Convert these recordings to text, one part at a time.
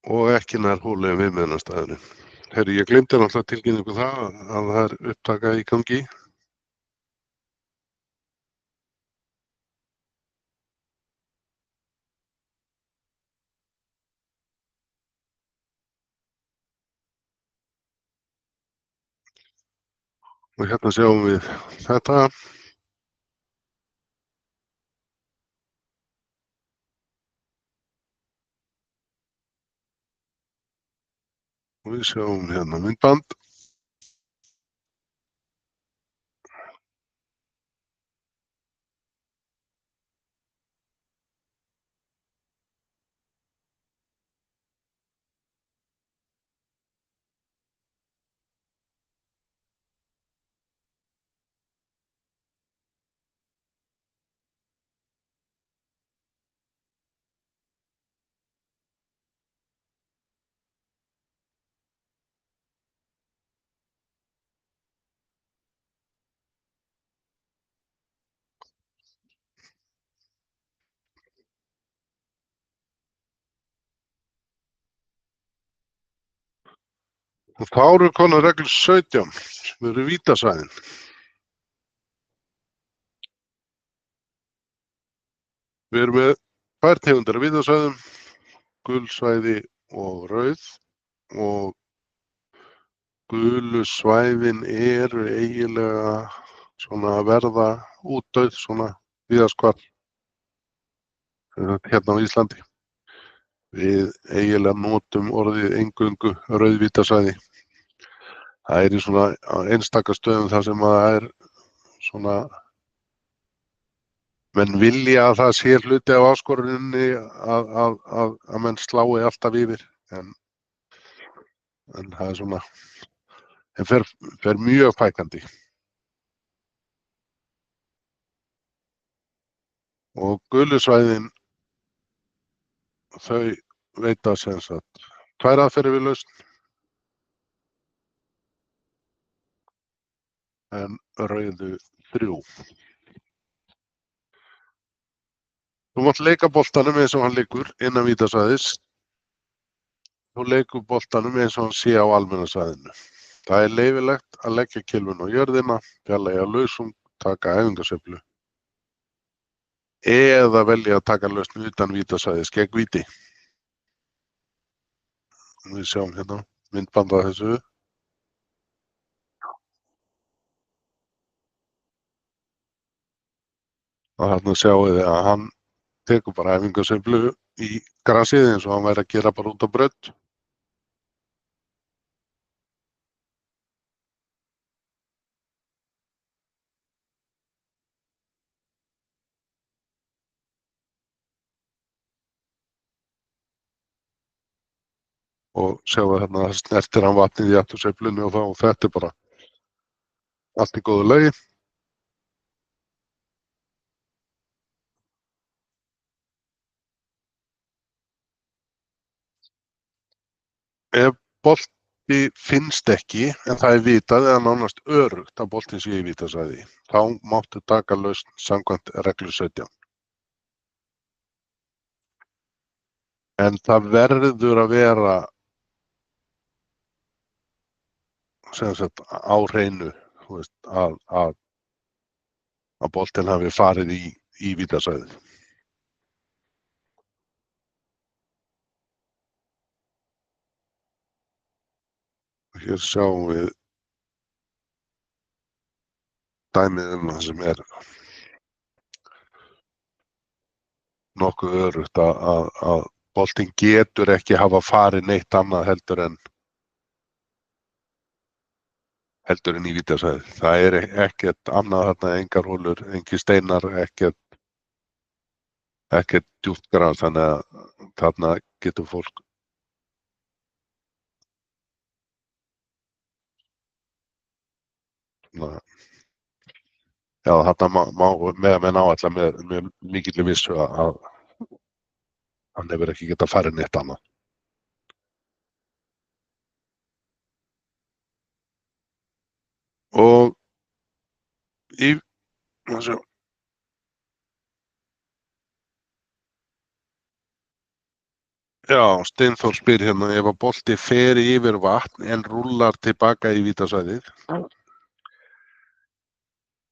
og ekki nær hóflegum viðmiðunarstaðurinn. Heyrðu, ég gleymdi náttúrulega tilkynningu það að það er upptaka í gangi. Og hérna sjáum við þetta. Og við sjáum hérna myndband. Og þá eru konar reglur 17 sem eru vítasvæðin. Við erum með tvær tegundir af vítasvæðum, gul svæði og rauð, og gulu svæðin eru eiginlega svona að verða útdauð svona víðast hvar hérna á Íslandi. Við eiginlega notum orðið eingöngu rauðvítasvæði. Það er í svona einstaka stöðum þar sem að það er svona, menn vilja að það sé hluti af áskoruninni að menn slái alltaf yfir, en það er svona, en fer mjög fækandi. Og gulu svæðin, þau veita sem sagt 2 aðferðir við lausn, en rauðu 3. Þú mátt leika boltanum eins og hann liggur innan vítasvæðis. Þú leikur boltanum eins og hann sé á almenna svæðinu. Það er leyfilegt að leggja kylfuna á jörðina, fjarlægja lausung, taka æfingasveiflu eða velja að taka lausn utan vítasvæðis gegn víti. Við sjáum hérna myndband af þessu. Og þarna sjáum við að hann tekur bara æfingasveiflu í grasið eins og hann væri að gera bara út á braut. Og sjáum við hérna að snertir hann vatnið í aftursveiflunni og þetta er bara allt í góðu lagi. Ef bolti finnst ekki, en það er vitað eða nánast öruggt að boltinn sé í vítasvæði, þá máttu taka lausn samkvæmt reglu 17. En það verður að vera sem sagt á hreinu, þú veist, að boltinn hafi farið í vítasvæðið. Hér sjáum við dæmið það sem er nokkuð öruggt að boltinn getur ekki hafa farið neitt annað heldur en í vítasvæðið. Það er ekkert annað þarna, engar hólur, engir steinar, ekkert djúpt gras, þannig að þarna getur fólk já, þarna má með menn áætla með mikilli vissu að hann hefur ekki getað farið neitt annað. Og Já, Steinþór spyr hérna, ef að bolti fer yfir vatn en rúllar tilbaka í vítasvæðið.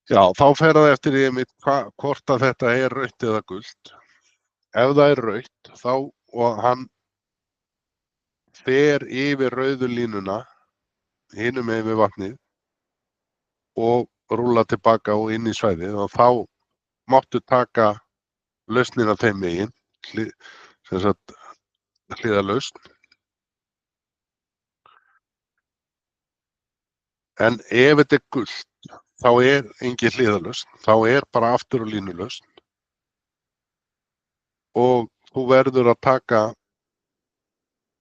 Já, þá fer það eftir því einmitt hvort að þetta er rautt eða gult. Ef það er rautt, þá og hann fer yfir rauðu línuna, hinum megin við vatnið og rúlla tilbaka og inn í svæðið og þá máttu taka lausnina þeim megin, sem sagt hliðarlausn. En ef þetta er gult, þá er engin hliðarlausn, þá er bara aftur og línulausn og þú verður að taka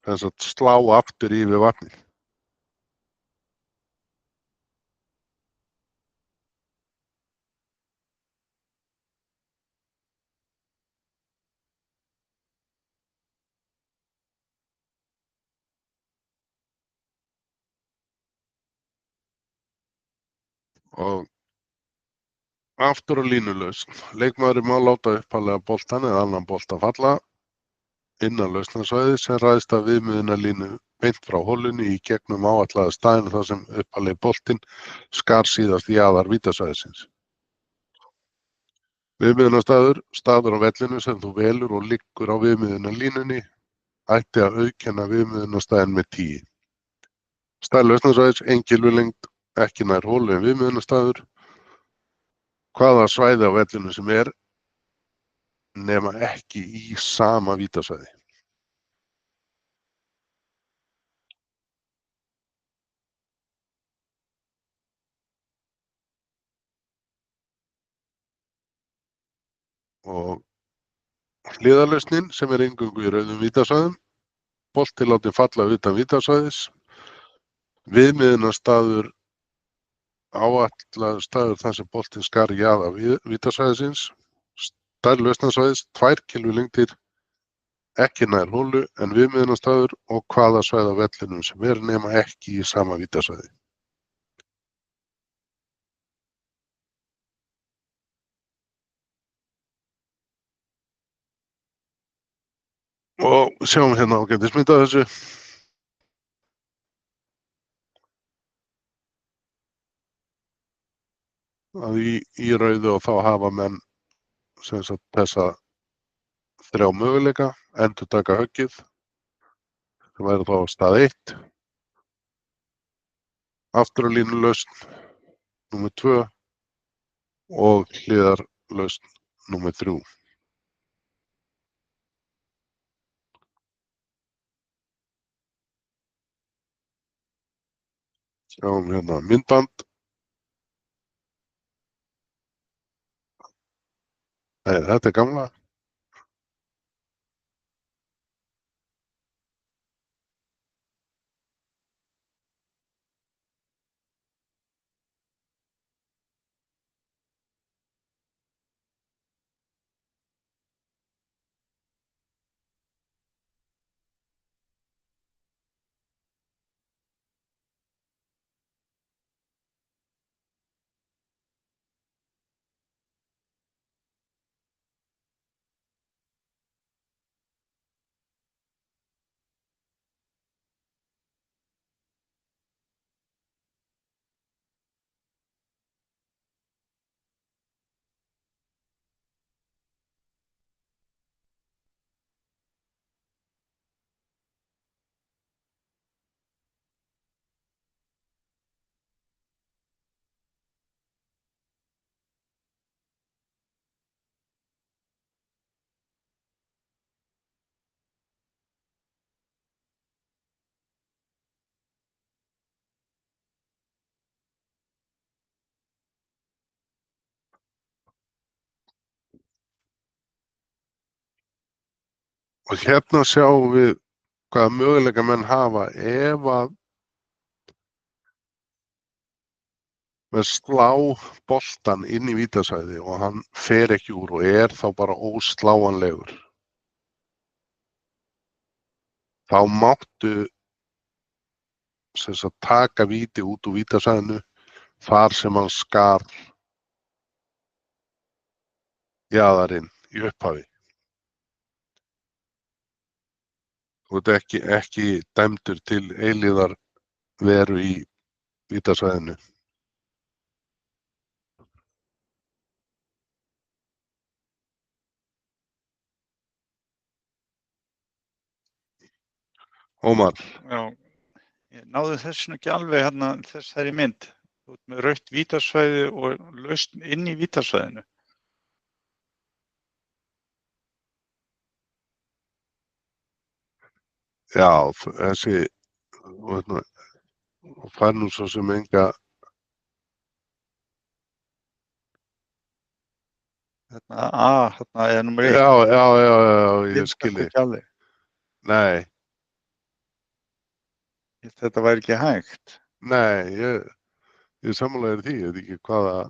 þess að slá aftur yfir vatnið. Og aftur og línulausn. Leikmaðurinn má láta upphaflega boltann eða annan bolta falla innan lausnarsvæðis sem ræðst af viðmiðunarlínu beint frá holunni í gegnum áætlaða staðinn þar sem upphaflegi boltinn skar síðast í jaðar vítasvæðisins. Viðmiðunarstaður, staður á vellinu sem þú velur og liggur á viðmiðunarlínunni, ætti að auðkenna viðmiðunarstaðinn með 10. Stærð lausnarsvæðis, engilvilengd, ekki nær holu en viðmiðunarstaður, hvaða svæði á vellinu sem er, nema ekki í sama vítasvæði. Og hliðarlausnin sem er eingöngu í rauðum vítasvæðum, bolti látið falla utan vítasvæðis, viðmiðunarstaður áætlaður staður þar sem boltinn skar í jaðar vítasvæðisins, stærð lausnarsvæðis, 2 kylfulengdir, ekki nær holu en viðmiðunarstaður og hvaða svæði á vellinum sem er nema ekki í sama vítasvæði. Og sjáum hérna ágætismynd af þessu. Að í rauðu og þá hafa menn sem sagt þessa 3 möguleika, endurtaka höggið, sem væri þá stað 1, aftur á línulausn númer 2 og hliðarlausn númer 3. Sjáum hérna myndband. Nei, þetta er gamla. Og hérna sjáum við hvaða möguleika menn hafa ef að menn slá boltan inn í vítasvæði og hann fer ekki úr og er þá bara ósláanlegur. Þá máttu sem sagt taka víti út úr vítasvæðinu þar sem hann skar jaðarinn í upphafi. Þú ert ekki dæmdur til eilífðar veru í vítasvæðinu. Ómar. Já, ég náði þessu ekki alveg hérna þessari mynd. Þú ert með rautt vítasvæði og lausn inn í vítasvæðinu. Já, þessi og fær nú svo sem enga. Þarna er númer 1. Já, ég skilji. Ekki alveg. Nei. Þetta væri ekki hægt. Nei, ég sammálaði því, ég veit ekki hvaða,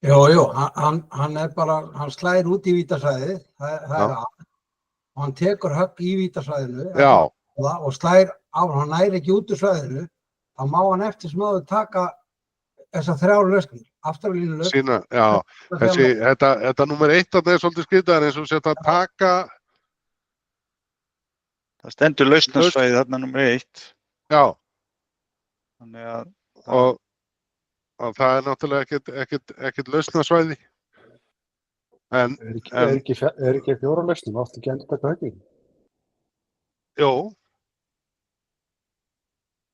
Jú, hann er bara, hann slær út í vítasvæðið, það er að, og hann tekur högg í vítasvæðinu og slær á, hann næri ekki út úr svæðinu, þá má hann eftir sem áður taka þessar 3 lausnir, afturlínu lausn. Sína, já, þetta númer 1 þarna er svolítið skrýtaðar eins og setja að taka. Það stendur lausnarsvæði þarna númer 1. Já. Þannig að og það er náttúrulega ekkert lausnarsvæði. Er ekki 4 lausnum, áttu ekki endur taka höggið? Jú.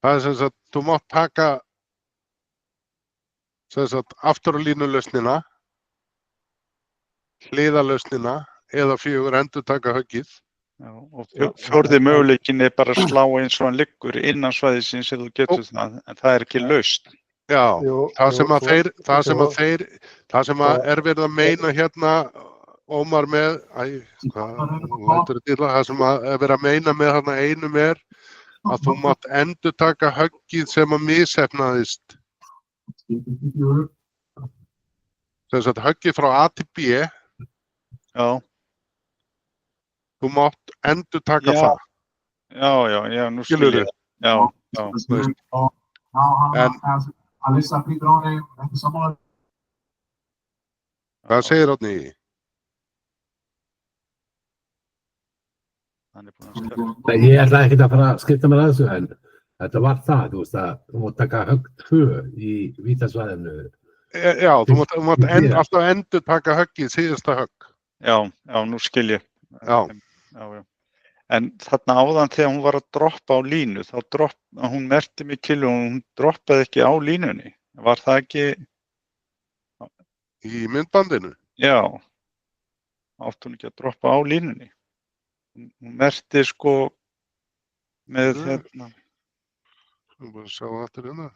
Það er sem sagt, þú mátt taka sem sagt afturlínu lausnina, hliðalausnina eða 4 endurtaka höggið. Já, og 4. möguleikin er bara að slá eins og hann liggur innan svæðisins ef þú getur það, en það er ekki lausn. Já, það sem er verið að meina hérna, Ómar með, það sem er verið að meina með hérna einum er að þú mátt endurtaka höggið sem að misheppnaðist. Sem sagt höggið frá A til B. Já. Þú mátt endurtaka það. Já, nú skilur ég. Já. Hvað segir Árni? Ég ætla ekki að fara að skipta mér að þessu, en þetta var það, þú veist að þú mátt taka högg 2 í vítasvæðinu. Já, þú mátt alltaf endurtaka höggið, síðasta högg. Já, nú skil ég. Já. En þarna áðan þegar hún var að droppa á línu, hún merkti mig til og hún droppaði ekki á línunni. Var það ekki? Í myndbandinu? Já. Átti hún ekki að droppa á línunni. Hún merkti sko með hérna. Þú bara sjá aftur hérna.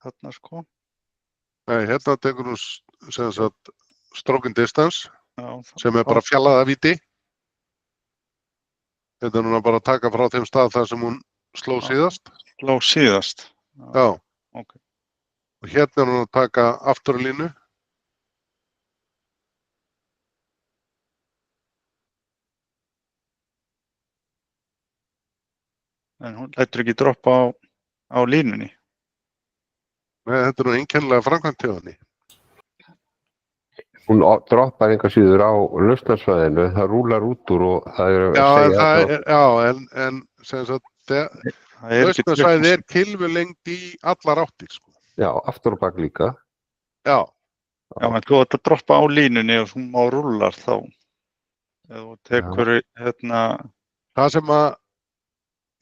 Þarna sko. Nei, hérna tekur hún sem sagt stroke and distance, sem er bara fjallaðavíti. Þetta er núna bara að taka frá þeim stað þar sem hún sló síðast. Sló síðast? Já. Ok. Og hérna er hún að taka afturlínu. En hún lætur ekki droppa á línunni? Nei, þetta er nú einkennilega framkvæmt hjá henni. Hún droppar einhver síður á lausnarsvæðinu, það rúlar út úr og það er að segja en sem sagt lausnarsvæðið er kylfulengt í allar áttir, sko. Já, aftur og bak líka. Já. Já, en þú ætti að droppa á línunni og hún má rúlar þá. Ef þú tekur hérna. Það sem að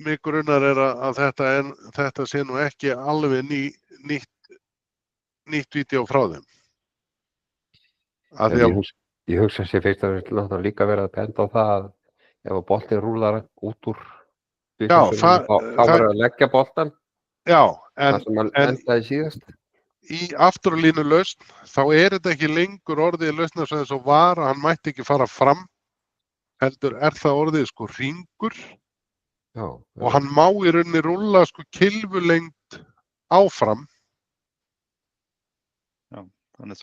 mig grunar er að þetta sé nú ekki alveg nýtt vídeó frá þeim. Ég hugsa sér fyrst að við náttúrulega líka verið að benda á það að ef að boltinn rúlar út úr þá verður að leggja boltan. Já, það sem hann endaði síðast. Í afturlínu lausn þá er þetta ekki lengur orðið lausnarsvæði eins og var að hann mætti ekki fara fram, heldur það orðið sko hringur. Já. Og hann má í rauninni rúlla sko kylfulengt áfram. Já, þannig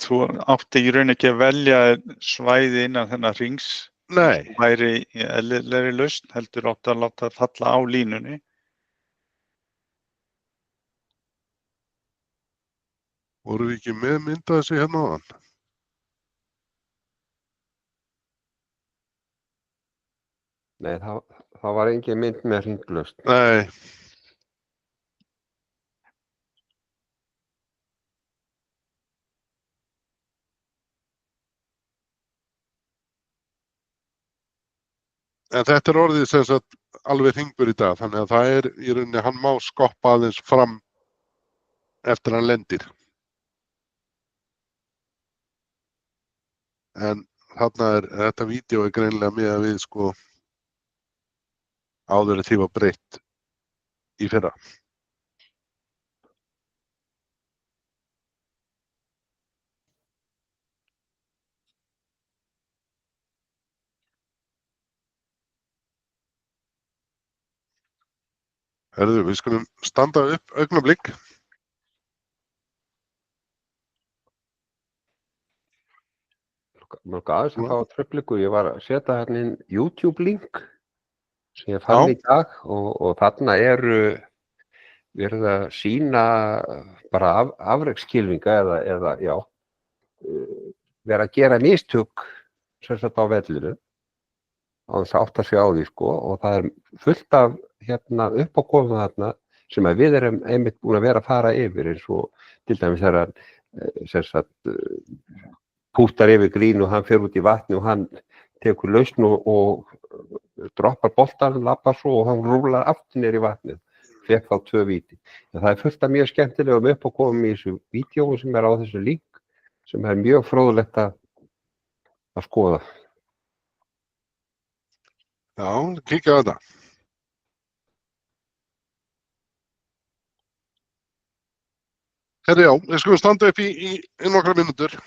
þú átti í rauninni ekki að velja svæði innan þennan hrings. Nei. Væri í eðlilegri lausn, heldur átti að láta falla á línunni. Vorum við ekki með mynda þessi hérna áðan? Nei, það var engin mynd með hringlaust. Nei. En þetta er orðið sem sagt alveg hringur í dag, þannig að það er í rauninni, hann má skoppa aðeins fram eftir hann lendir. En þarna þetta vídeo greinilega miðað við sko áður en því var breytt í fyrra. Herðu, við skulum standa upp augnablik. Mjög aðeins að fá tröflingu. Ég var að setja hérna inn YouTube-link sem ég fann í dag og þarna verið að sýna bara afrekskylfinga eða já, vera að gera mistök sem sagt á vellinu á þess að átta sig á því sko, og það er fullt af hérna uppákomum þarna sem að við erum einmitt búin að vera að fara yfir, eins og til dæmis þegar sem sagt pútar yfir grín og hann fer út í vatni og hann tekur lausn og droppar boltan, lappar svo og hann rúlar aftur niður í vatnið, fékk þá 2 víti. En það er fullt af mjög skemmtilegum uppákomum í þessu vídeói sem er á þessu link sem er mjög fróðlegt að skoða. Já, kíkja á þetta. Herri, já, við skulum standa upp í nokkra mínútur.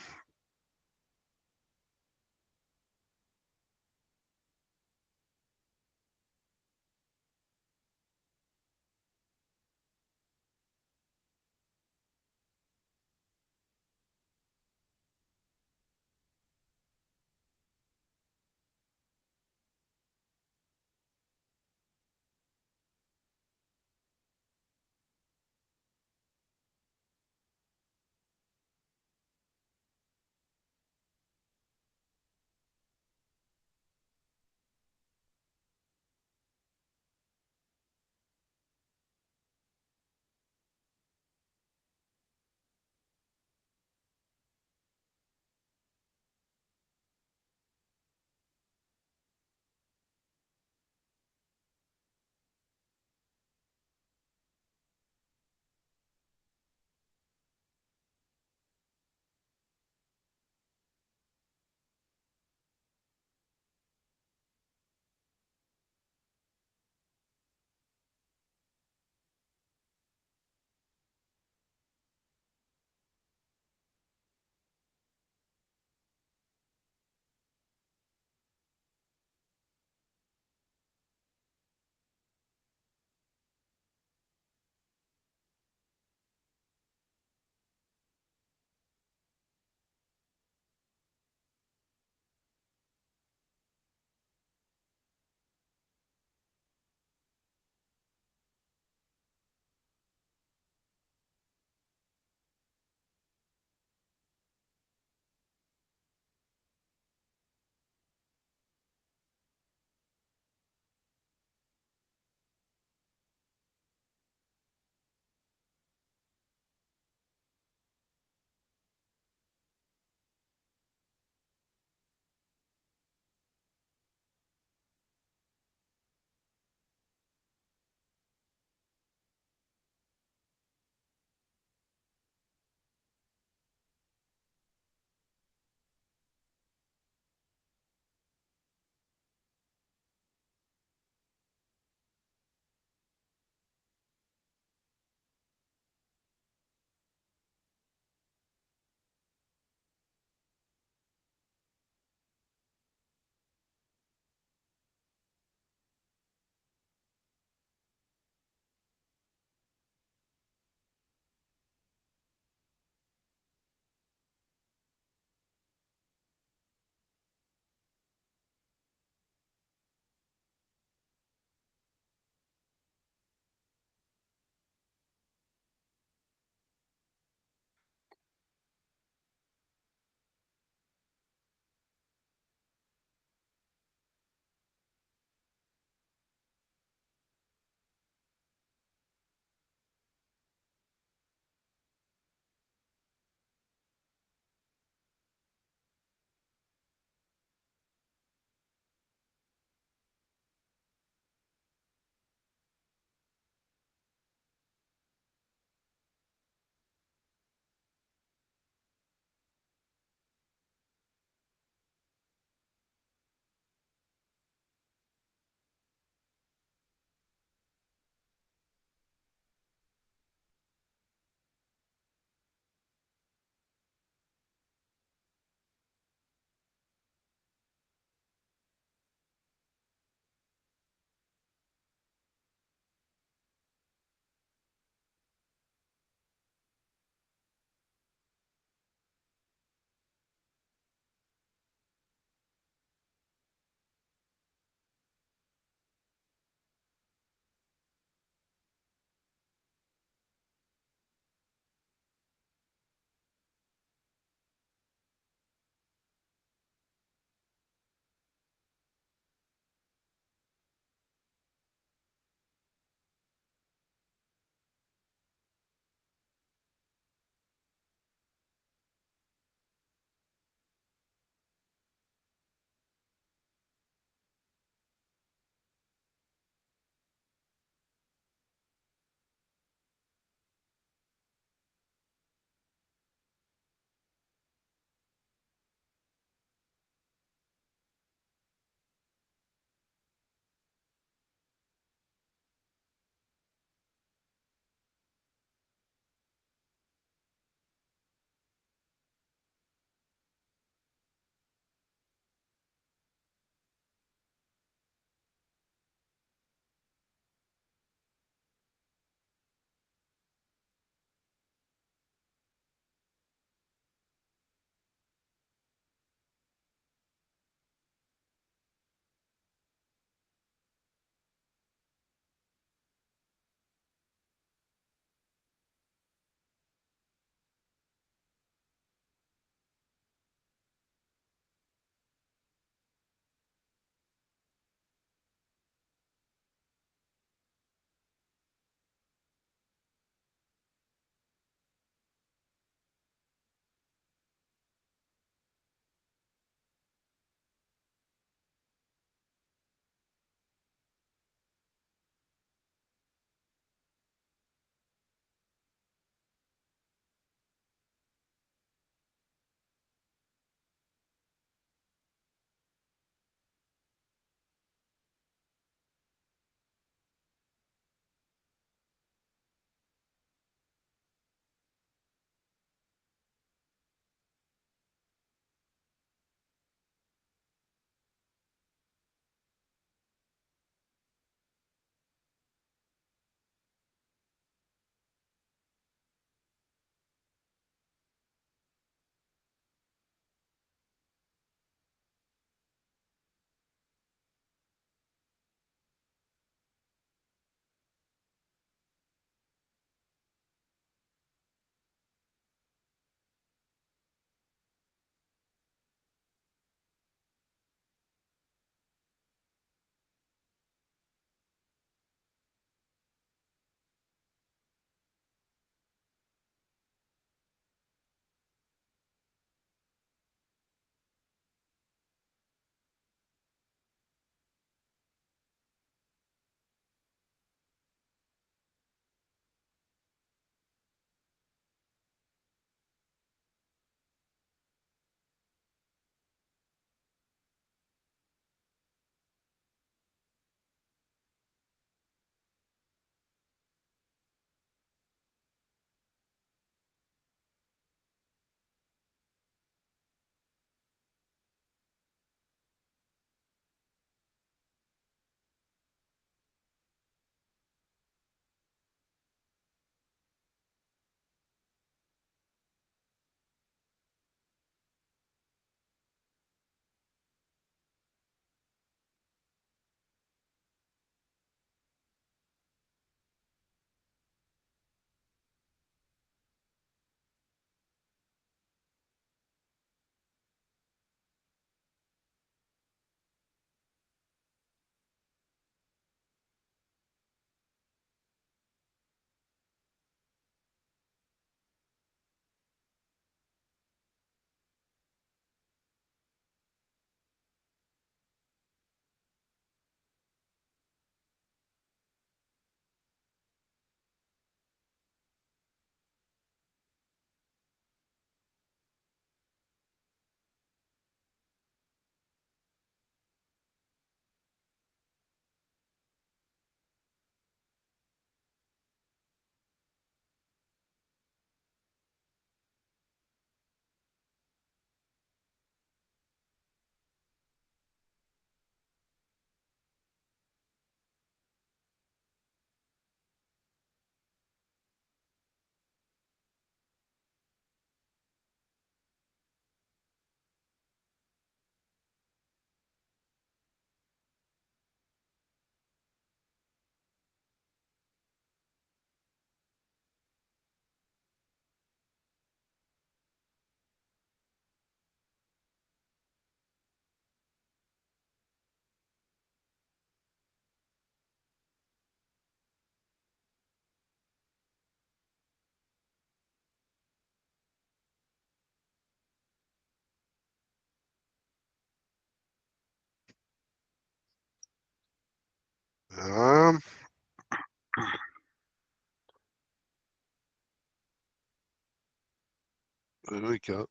Við erum ekki að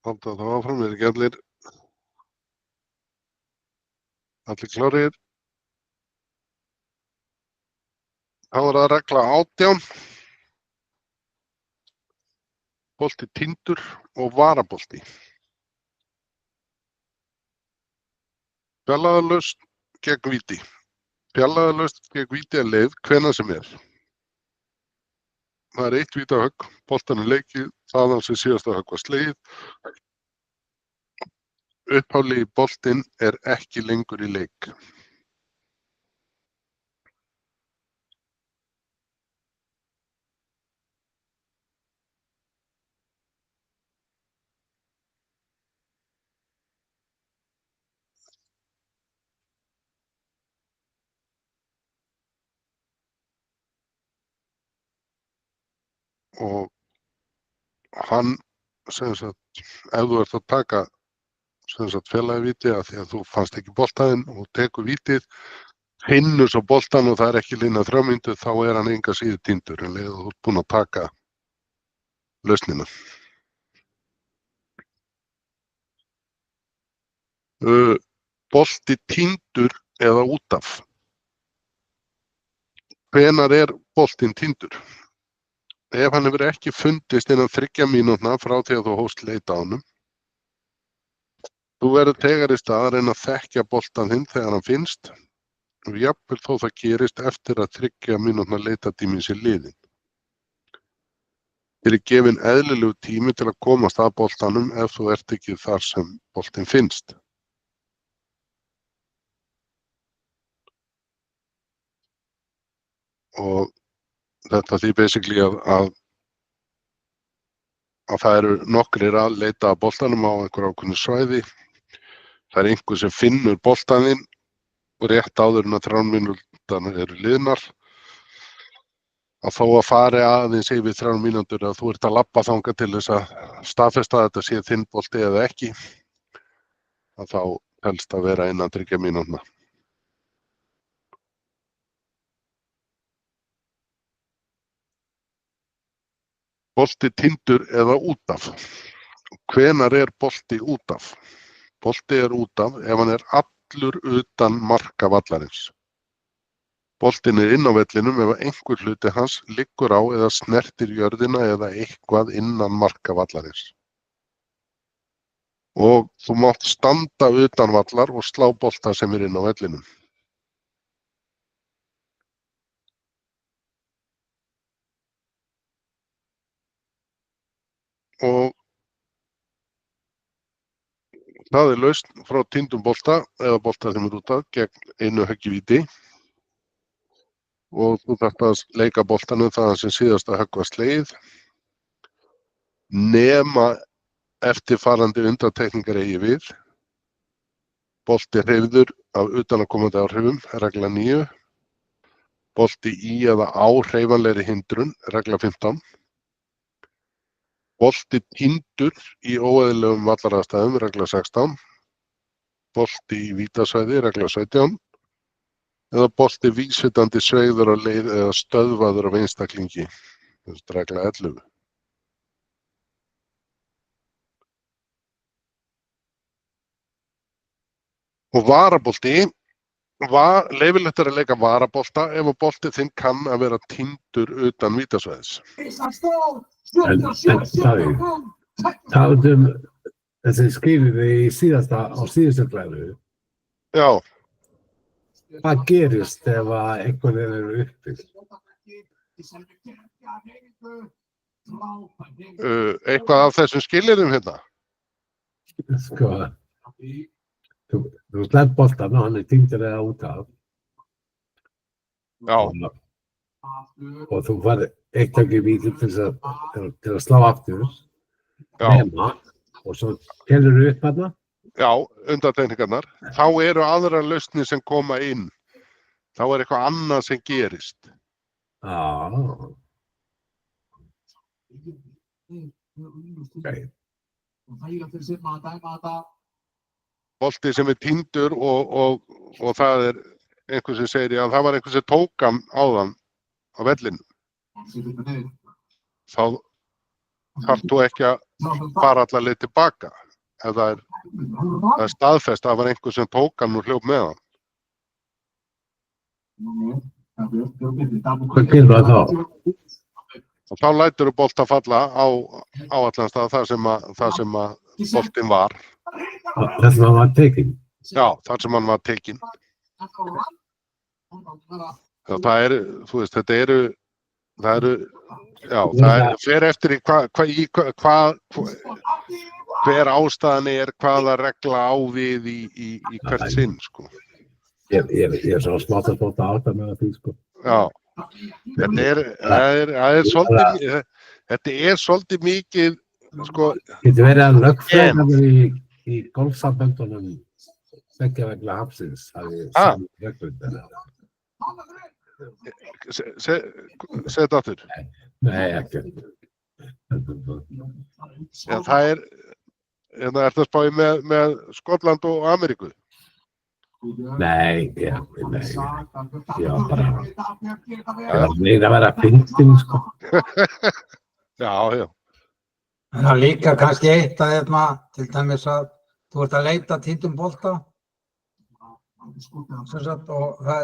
halda það áfram, ekki allir klárir. Þá það regla 18. Bolti týndur og varabolti. Fjarlægðarlaust gegn víti. Fjarlægðarlaust gegn víti leyfð hvenær sem Það er 1 vítahögg, boltanum leikið, þaðan sem síðasta högg var slegið. Upphaflegi boltinn er ekki lengur í leik. Og hann, sem sagt, ef þú ert að taka félagi víti af því að þú fannst ekki boltaðinn og tekur vítið, finnur svo boltan og það er ekki linnað 3 mínútur, þá er hann enga síður týndur en leið og þú ert búinn að taka lausnina. Bolti týndur eða út af. Hvenær er boltinn týndur? Ef hann hefur ekki fundist innan 3 mínútna frá því að þú hófst leit á honum, þú verður þegar í stað að reyna að þekkja boltann þinn þegar hann finnst og jafnvel þó það gerist eftir að 3 mínútna leitatíminn sé liðinn. Þér er gefinn eðlilegu tími til að komast að boltanum ef þú ert ekki þar sem boltinn finnst. Og þetta því basically að það eru nokkrir að leita að boltanum á einhver ákveðnu svæði. Það er einhver sem finnur boltann þinn og rétt áður en að 3 mínúturnar eru liðnar. Að þó að fari aðeins yfir 3 mínútur að þú ert að labba þangað til þess að staðfesta að þetta sé þinn bolti eða ekki, að þá helst að vera innan 3 mínútna. Bolti týndur eða út af. Hvenær er bolti út af? Bolti er út af ef hann er allur utan marka vallarins. Boltinn er inn á vellinum ef einhver hluti hans liggur á eða snertir jörðina eða eitthvað innan marka vallarins. Og þú mátt standa utan vallar og slá bolta sem er inn á vellinum. Og það er lausn frá týndum bolta eða bolta sem er út af gegn einu höggi víti. Og þú þarft að leika boltanum þaðan sem síðasta högg var slegið, nema eftirfarandi undantekningar eigi við. Bolti hreyfður af utanaðkomandi áhrifum, regla 9. Bolti í eða á hreyfanlegri hindrun, regla 15. Bolti týndur í óeðlilegum vallaraðstæðum, regla 16. Bolti í vítasvæði, regla 17. Eða bolti vísvitandi sveigður á leið eða stöðvaður af einstaklingi, regla 11. Og varabolti, leyfilegt er að leika varabolta ef að bolti þinn kann að vera týndur utan vítasvæðis. En talað þessi skilyrði í síðustu glæðu. Já. Hvað gerist ef að einhvern eru uppfyllt? Eitthvað af þessum skilyrðum hérna? Sko, þú slæmt boltan og hann er týndur eða út af. Já. Og þú farið eitt högg í víti til að slá aftur. Nema, og svo telur þú upp þarna. Já, undantekningarnar. Þá eru aðrar lausnir sem koma inn. Þá er eitthvað annað sem gerist. Já. Okay. Bolti sem er týndur og það er einhver sem segir að það var einhver sem tók hann áðan á vellinum, þá þarft þú ekki að fara alla leið tilbaka. Ef það er staðfest að það var einhver sem tók hann og hljóp með hann. Hvað gerir það þá? Og þá lætur þú bolta falla á allan stað þar sem að boltinn var. Þess að hann var tekinn? Já, þar sem hann var tekinn. Það eru, þú veist, það fer eftir í hver ástæðan er, hvaða regla á við í hvert sinn, sko. Ég er svo smátt að bóta átta með því, sko. Já, þetta er svolítið mikið, sko. Getur verið að lögfræðingar í golfsamböndunum beggja vegna hafsins hafi saman reglur. Segðu þetta aftur. Nei, ekki. Já, það er það að spá í með Skotland og Ameríku? Nei. Já, bara. Það er meira að vera fyndin, sko. Já. Það er líka kannski eitt að til dæmis að þú ert að leita týndum bolta og það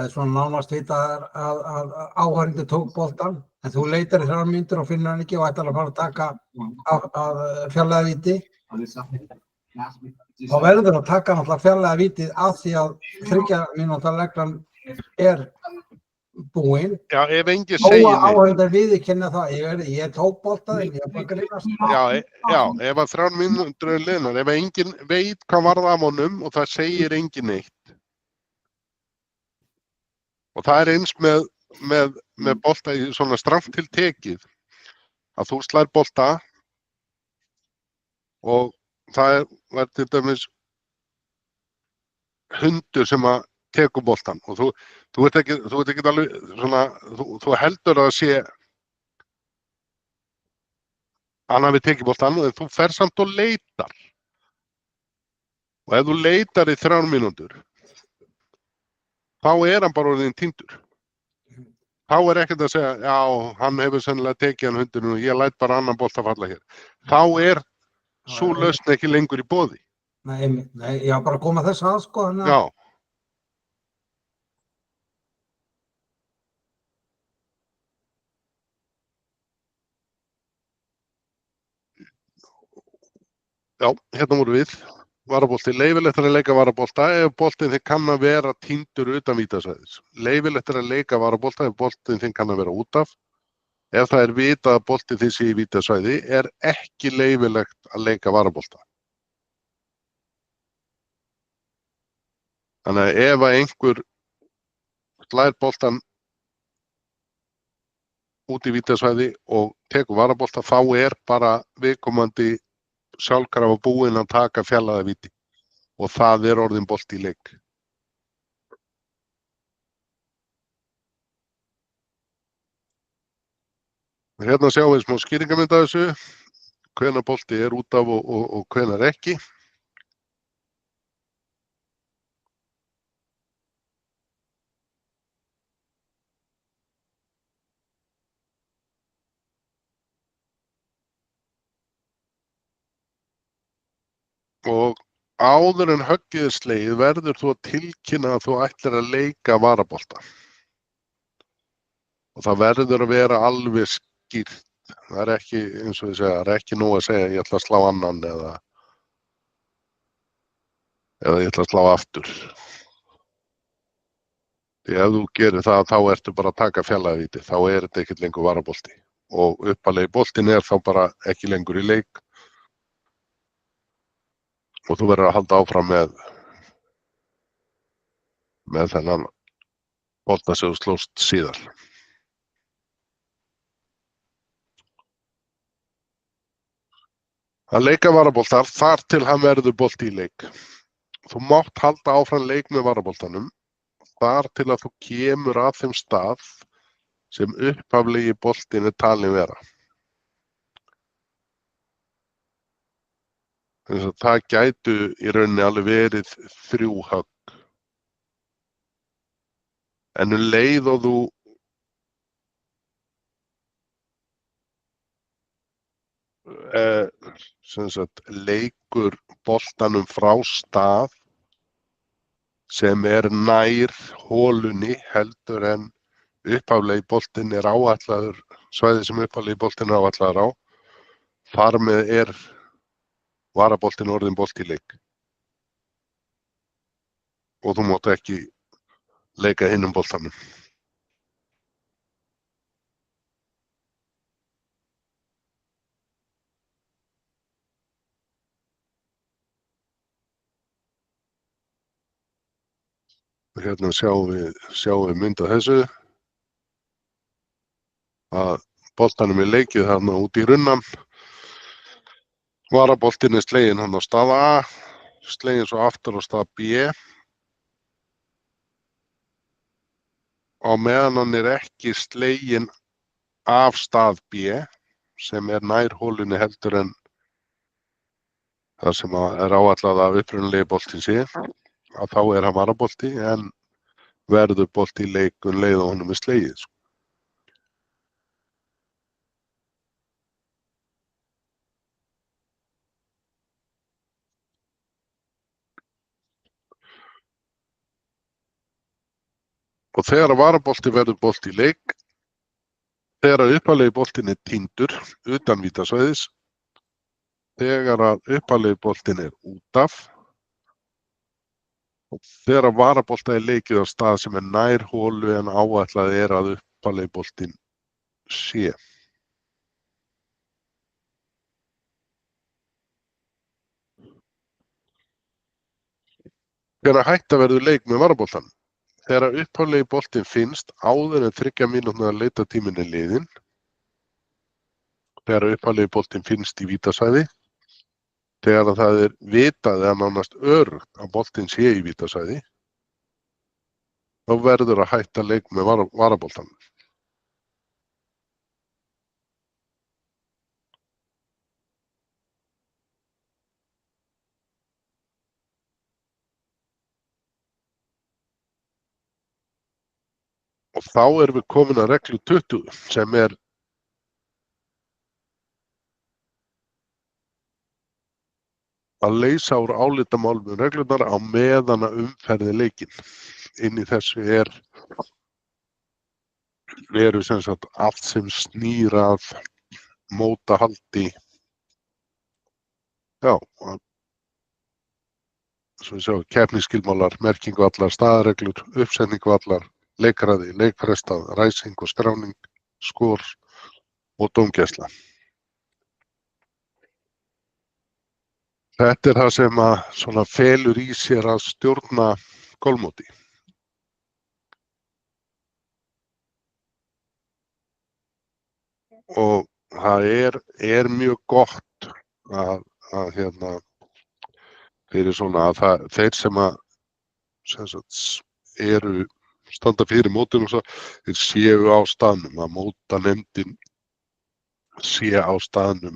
er svona nánast vitað að áhorfandi tók boltan, en þú leitar í 3 mínútur og finnur hann ekki og ætlar að fara að taka að fjarlæga víti. Þá verður að taka náttúrulega fjarlæga vítið af því að 3 mínúta reglan er búin. Já, ef enginn segir neitt. Og áhorfandar viðurkenna það, ég tók boltaðinn, ég bara grínast. Já, ef að 3 mínútur er liðnar, ef enginn veit hvað varð af honum og það segir enginn neitt. Og það er eins með bolta í svona strangt til tekið, að þú slær bolta og það var til dæmis hundur sem að tekur boltan og þú ert ekki alveg svona, þú heldur að það sé hann hafi tekið boltan en þú fer samt og leitar. Og ef þú leitar í 3 mínútur, þá er hann bara orðinn týndur. Þá er ekkert að segja, já, hann hefur sennilega tekið hann hundurinn og ég læt bara annan bolta falla hér. Þá er sú lausn ekki lengur í boði. Nei, ég var bara að koma þess að, sko. Já. Já, hérna voru við. Varabolti, leyfilegt er að leika varabolta ef boltinn þinn kann að vera týndur utan vítasvæðis. Leyfilegt er að leika varabolta ef boltinn þinn kann að vera út af. Ef það er vitað að boltinn þinn sé í vítasvæði er ekki leyfilegt að leika varabolta. Þannig að ef að einhver slær boltan út í vítasvæði og tekur varabolta þá er bara viðkomandi sjálfkrafa búinn að taka fjarlægða víti og það er orðinn bolti í leik. Hérna sjáum við smá skýringarmynd af þessu, hvenær bolti er út af og hvenær ekki. Og áður en höggið er slegið verður þú að tilkynna að þú ætlir að leika varabolta. Og það verður að vera alveg skýrt. Það er ekki, eins og ég segja, það er ekki nú að segja ég ætla að slá annan eða ég ætla að slá aftur. Því ef þú gerir það þá ertu bara að taka fjarlægðavíti, þá er þetta ekkert lengur varabolti. Og uppalegi boltinn er þá bara ekki lengur í leik. Og þú verður að halda áfram með þennan bolta sem þú slóst síðar. Að leika varaboltar þar til hann verður bolti í leik. Þú mátt halda áfram leik með varaboltanum þar til að þú kemur að þeim stað sem upphaflegi boltinn er talinn vera. Þannig að það gætu í rauninni alveg verið 3 högg. En leið og þú sem sagt, leikur boltanum frá stað sem nær holunni heldur en upphaflegi boltinn áætlaður, svæði sem upphaflegi boltinn áætlaður á. Þar með varaboltinn orðinn bolt í leik. Og þú mátt ekki leika hinum boltanum. Hérna sjáum við mynd af þessu. Að boltanum leikið þarna út í runnan. Varaboltinn sleginn hann á stað A, sleginn svo aftur á stað B. Á meðan hann ekki sleginn af stað B, sem nær holunni heldur en það sem áætlað að upprunalegi boltinn sé, að þá hann varabolti en verður bolti í leik leið og honum slegið. Og þegar varabolti verður bolti í leik, þegar upphaflegi boltinn týndur utan vítasvæðis, þegar upphaflegi boltinn út af, og þegar varabolta leikið á stað sem nær holu en áætlað að upphaflegi boltinn sé. Þegar hætta verður leik með varaboltanum. Þegar upphaflegi boltinn finnst áður en 3 mínútna leitatíminn liðinn, þegar upphaflegi boltinn finnst í vítasvæði, þegar það vitað eða nánast öruggt að boltinn sé í vítasvæði, þá verður að hætta leik með varaboltanum. Og þá við komin að reglu 20 sem að leysa úr álitamálum reglurnar á meðan að umferði leikinn. Inn í þessu sem sagt allt sem snýr að mótahaldi. Já, svo við sjáum keppnisskilmálar, merkingu allar, staðareglur, uppsetningu allar, leikræði, leikfrestað, ræsing og skráning, skor og dómgæsla. Þetta það sem svona felur í sér að stjórna golfmóti. Og það mjög gott að fyrir svona að þeir sem sagt, standa fyrir mótinu og svo, þeir séu á staðnum, að mótanefndin sé á staðnum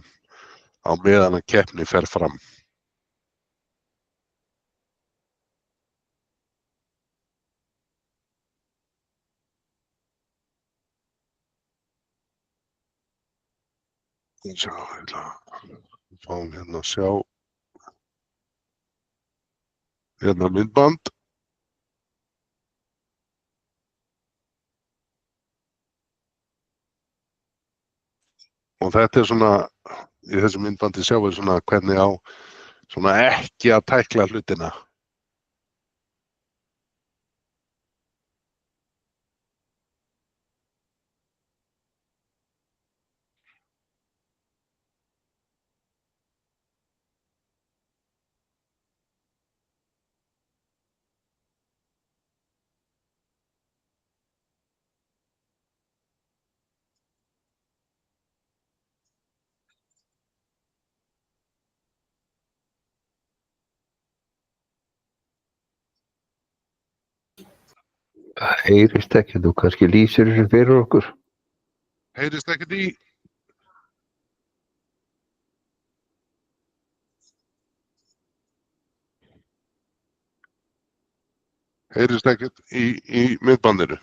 á meðan að keppni fer fram. Sjá, fáum að sjá myndband. Og þetta svona, í þessu myndbandi sjáum við svona hvernig á svona ekki að tækla hlutina. Það heyrist ekki, þú kannski lýsir þessu fyrir okkur. Heyrist ekkert í? Heyrist ekkert í myndbandinu?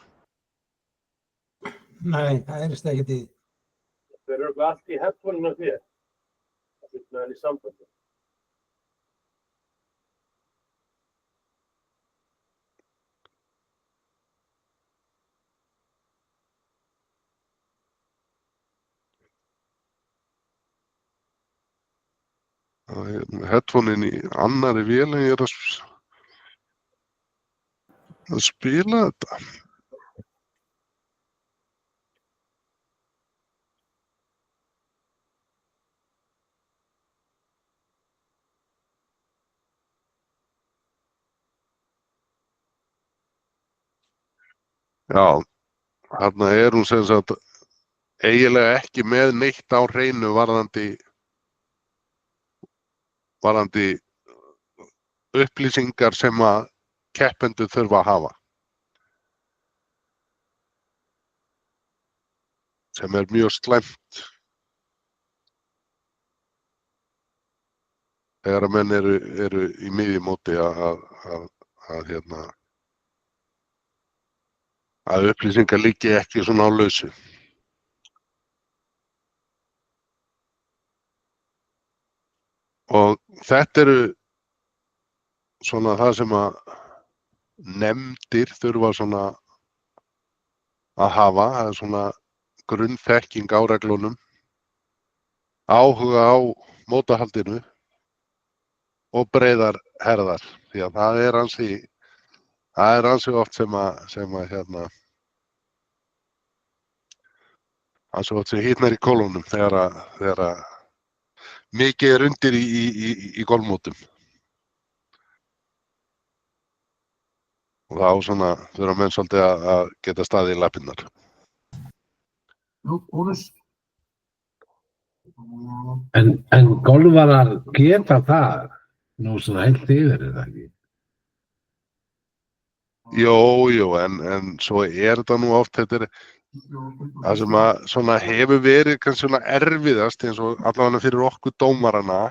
Nei, það heyrist ekkert í. Þeir eru allt í headphone-inu þér. Headphone-in í annarri vél en ég er að spila þetta. Já, þarna er hún sem sagt eiginlega ekki með neitt á hreinu varðandi upplýsingar sem að keppendur þurfa að hafa. Sem er mjög slæmt. Þegar að menn eru í miðju móti að upplýsingar liggi ekki svona á lausu. Og þetta eru svona það sem að nefndir þurfa svona að hafa, það er svona grunnþekking á reglunum, áhuga á mótahaldinu og breiðar herðar, því að það er ansi oft sem hitnar í kolunum þegar mikið er undir í golfmótum. Og þá svona þurfa menn svolítið að geta staðið í lappirnar. En golfarar geta það nú svona heilt yfir, er það ekki? Jú, en svo er þetta nú oft, þetta er það sem að svona hefur verið kannski svona erfiðast eins og allavega fyrir okkur dómarana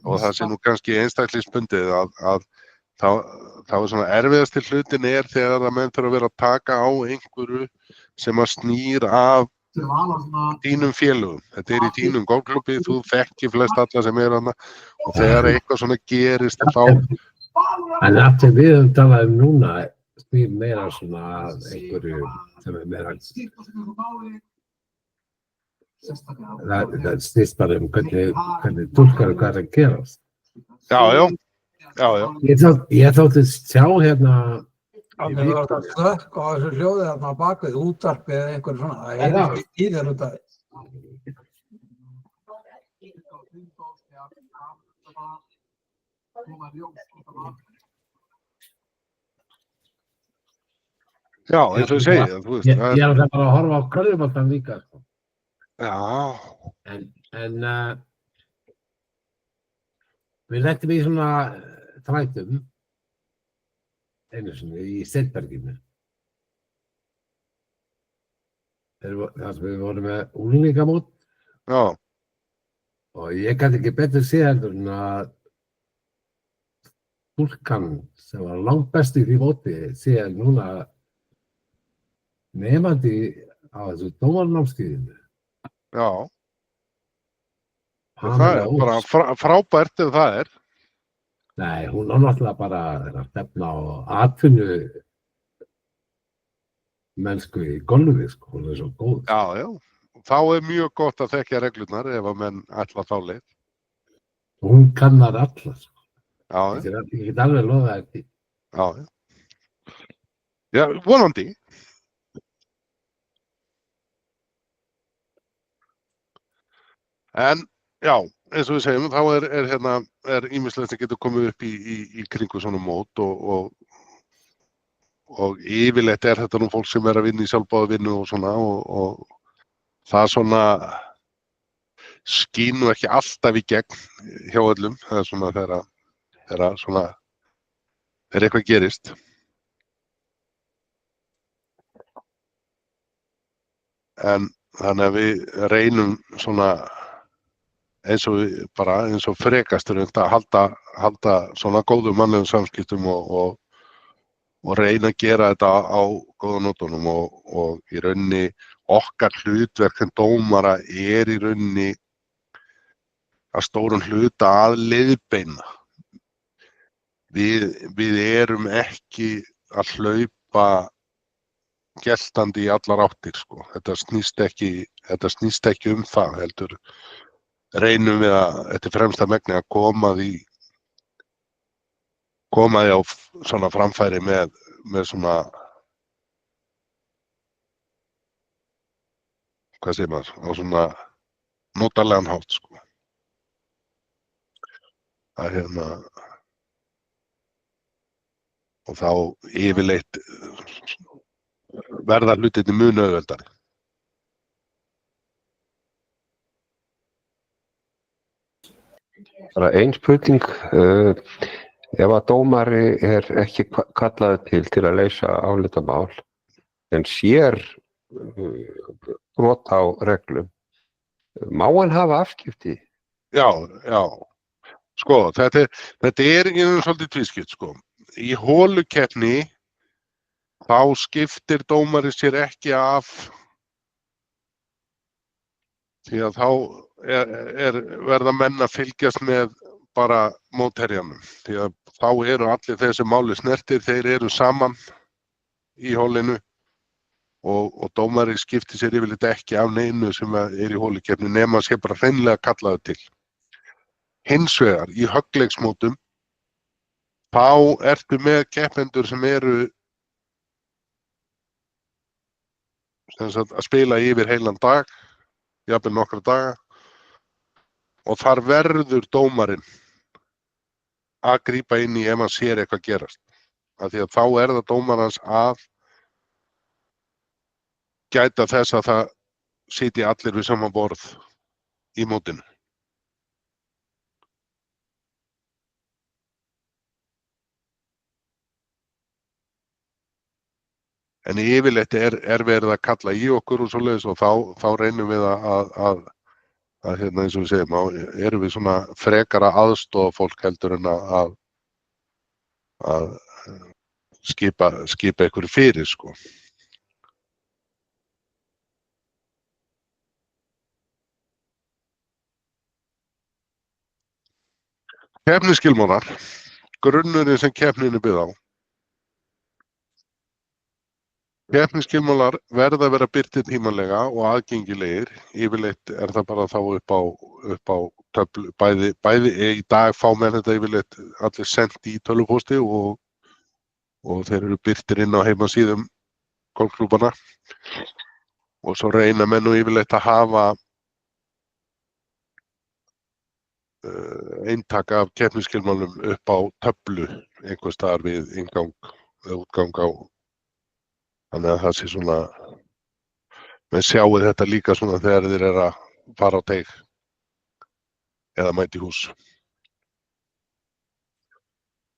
og það sem nú kannski einstaklingsbundið að þá er svona erfiðasti hlutin er þegar að menn þurfa að vera að taka á einhverju sem að snýr af þínum félögum. Þetta er í þínum golfklúbbi, þú þekkir flest alla sem er þarna og þegar eitthvað svona gerist þá. En aftur við höfum talað núna snýr meira svona að einhverju sem er meira það snýst bara hvernig túlkar og hvað er að gerast. Já. Ég þótti sjá hérna Það er verið að slökka á þessu hljóði þarna á bakvið, útvarpi eða einhverju svona. Það er ekki í þér út af því. Já, eins og ég segi það, þú veist. Ég er alltaf bara að horfa á körfuboltann líka. Já. En við lentum í svona þrætum einu sinni í Steinberginu. Þar sem við vorum með unglingamót. Já. Og ég gæti ekki betur séð heldur en að stúlkan sem var langt best í því móti séð núna nemandi á þessu dómarnámskeiðinu. Já. Það er bara frábært ef það er. Nei, hún á náttúrulega bara að stefna á atvinnu mennsku í golfi, sko, hún er svo góð. Já. Þá er mjög gott að þekkja reglurnar ef að menn ætla þá leið. Hún kannar allar, sko. Já. Ég get alveg lofað þetta. Já. Já, vonandi. En já, eins og við segjum, þá er ýmislegt sem getur komið upp í kringu svona mót og yfirleitt er þetta nú fólk sem er að vinna í sjálfboðavinnu og svona og það svona skín nú ekki alltaf í gegn hjá öllum, það er svona þegar svona þegar eitthvað gerist. En þannig að við reynum svona eins og frekastur að halda svona góðum mannlegum samskiptum og reyna að gera þetta á góða nótunum og í rauninni okkar hlutverk sem dómara er í rauninni að stórum hluta að leiðbeina. Við erum ekki að hlaupa geltandi í allar áttir, sko. Þetta snýst ekki það, heldur reynum við eftir fremsta megni að koma því á svona framfæri með svona, hvað segir maður, á svona notalega hátt, sko. Og þá yfirleitt verða hlutirnir mun auðveldari. Bara ein spurning, ef að dómari er ekki kallaður til að leysa álitamál, en sér brot á reglum, má hann hafa afskipti? Já. Sko, þetta er svolítið tvískipt, sko. Í holukeppni þá skiptir dómari sér ekki af, því að þá verða menn að fylgjast með bara mótherjanum, því að þá eru allir þeir sem máli snertir, þeir eru saman í holinu og dómari skiptir sér yfirleitt ekki af neinu sem er í holukeppni nema sé bara hreinlega kallaður til. Hins vegar, í höggleiksmótum, þá ertu með keppendur sem eru að spila yfir heilan dag, jafnvel nokkra daga, og þar verður dómarinn að grípa inn í ef hann sér eitthvað gerast. Af því að þá er það dómarans að gæta þess að það sitji allir við sama borð í mótinu. En yfirleitt er verið að kalla í okkur og svoleiðis og þá reynum við að eins og við segjum, erum við svona frekara aðstoða fólk heldur en að skipa einhverju fyrir, sko. Keppnisskilmálar, grunnurinn sem keppnin er byggð á. Keppnisskilmálar verða að vera birtir tímanlega og aðgengilegir. Yfirleitt er það bara þá upp á töflu, bæði í dag fá menn þetta yfirleitt allir sent í tölvupósti og þeir eru birtir inn á heimasíðum golfklúbbana. Og svo reyna menn nú yfirleitt að hafa eintak af keppnisskilmálum upp á töflu einhvers staðar við inngang eða útgang á. Þannig að það sé svona, menn sjáu þetta líka svona þegar þeir eru að fara á teig eða mæta í hús.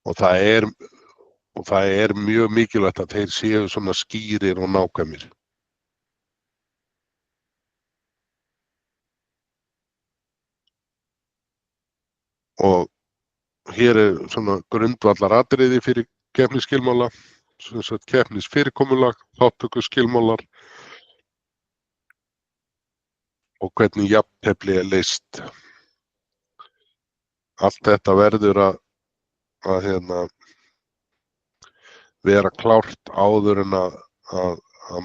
Og það er mjög mikilvægt að þeir séu svona skýrir og nákvæmir. Og hér er svona grundvallaratriði fyrir keppnisskilmála, keppnisfyrirkomulag, þátttökuskilmálar og hvernig jafntefli er leyst. Allt þetta verður að vera klárt áður en að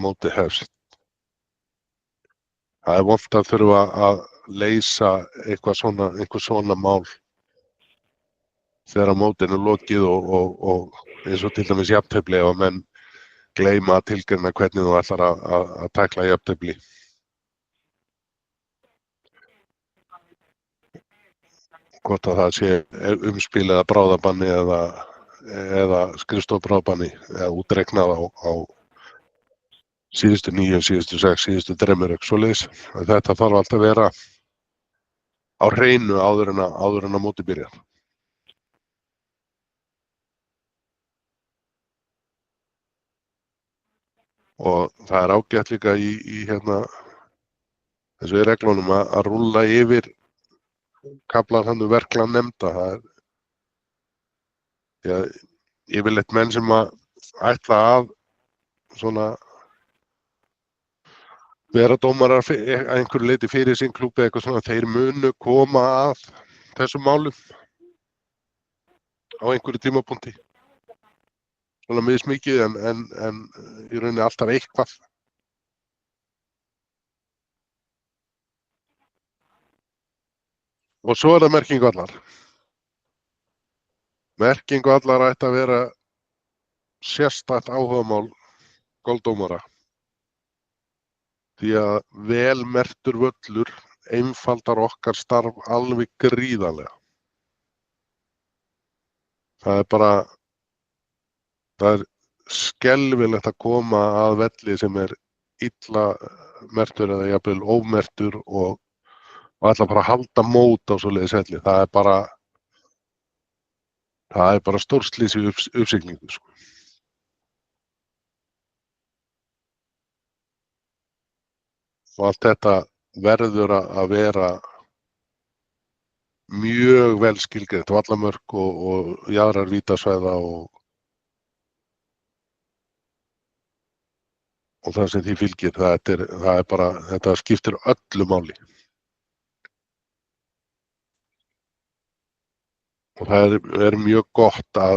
mótið hefst. Það er vont að þurfa að leysa einhver svona mál þegar mótinu er lokið og eins og til dæmis jafntefli ef menn gleyma að tilgreina hvernig þú ætlar að tækla jafntefli. Hvort að það sé umspil eða bráðabanni eða skrifstofbráðabanni eða útreiknað á síðustu 9, síðustu 6, síðustu 3 svoleiðis. Þetta þarf alltaf að vera á hreinu áður en að mótið byrjar. Og það er ágætt líka í þessu reglunum að rúlla yfir kaflar hann verklega nefnda. Það er yfirleitt menn sem að ætla að svona vera dómarar að einhverju leiti fyrir sinn klúbb eða eitthvað svona, þeir munu koma að þessum málum á einhverju tímapunkti. Svona mismikið en í rauninni alltaf eitthvað. Og svo það merkingallar. Merkingallar ætti að vera sérstakt áhugamál golfdómara. Því að vel merktur völlur einfaldar okkar starf alveg gríðarlega. Það er skelfilegt að koma að velli sem er illa merktur eða jafnvel ómerktur og ætla bara að halda mót á svoleiðis velli. Það er bara stórslys í uppsiglingu, sko. Og allt þetta verður að vera mjög vel skilgreint, vallamörk og jaðrar vítasvæða og það sem því fylgir. Þetta skiptir öllu máli. Og það er mjög gott að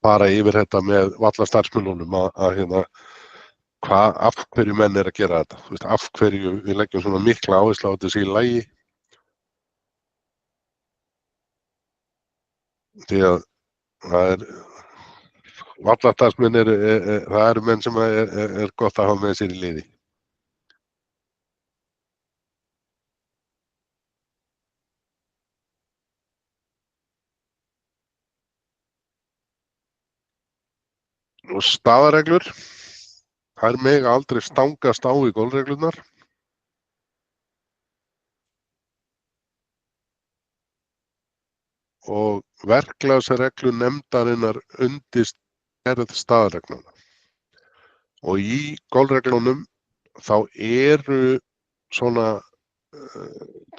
fara yfir þetta með vallarstarfsmönnunum af hverju menn er að gera þetta. Þú veist, af hverju við leggjum svona mikla áherslu á þetta sé í lagi. Því að vallarstarfsmenn það eru menn sem er gott að hafa með sér í liði. Og staðareglur, þær mega aldrei stangast á í golfreglurnar. Og verklagsreglu nefndarinnar undist gerð staðaregluna. Og í golfreglunum þá eru svona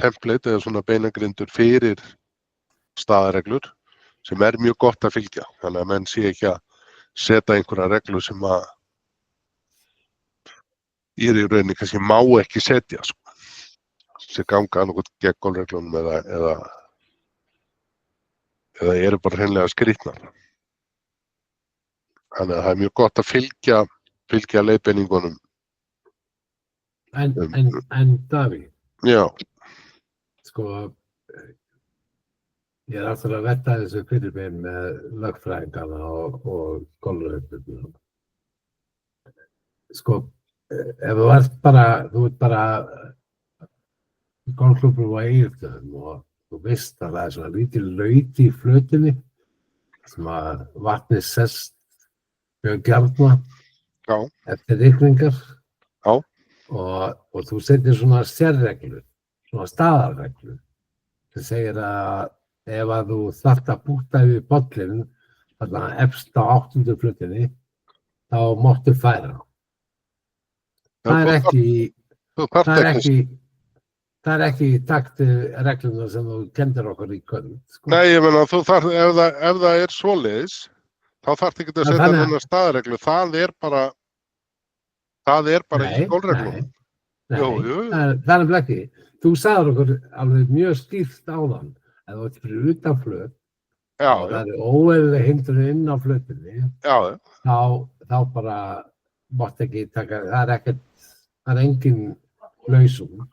template eða svona beinagrindur fyrir staðareglur sem er mjög gott að fylgja. Þannig að menn sé ekki að setja einhverja reglu sem að í rauninni kannski má ekki setja, sko. Sem ganga annað gegn golfreglunum eða eru bara hreinlega skrýtnar. Þannig að það er mjög gott að fylgja leiðbeiningunum. En Davíð, Já, sko, ég er alltaf að velta þessu fyrir mér með lögfræðingana og golfreglurnar. Sko, ef þú ert bara golfklúbbur á Egilsstöðum og þú veist að það er svona lítil laut í flötinni sem að vatnið sest mjög gjarna eftir rigningar og þú setur svona sérreglur, svona staðarreglur sem segir að ef að þú þarft að búta yfir bollin þarna efst á 8. flötinni þá máttu færa. Það er ekki í takt regluna sem þú kenndir okkur í kvöld. Sko. Nei, ég meina, þú þarf, ef það er svoleiðis, þá þarf ekki að setja þennan staðreglu. Það er bara í golfreglunum. Nei, það er ekki. Þú sagðir okkur alveg mjög skýrt áðan að þú ert fyrir utan flöt og það er óeðlileg hindrun inn á flötinni, þá bara mátt ekki taka, það er engin lausung.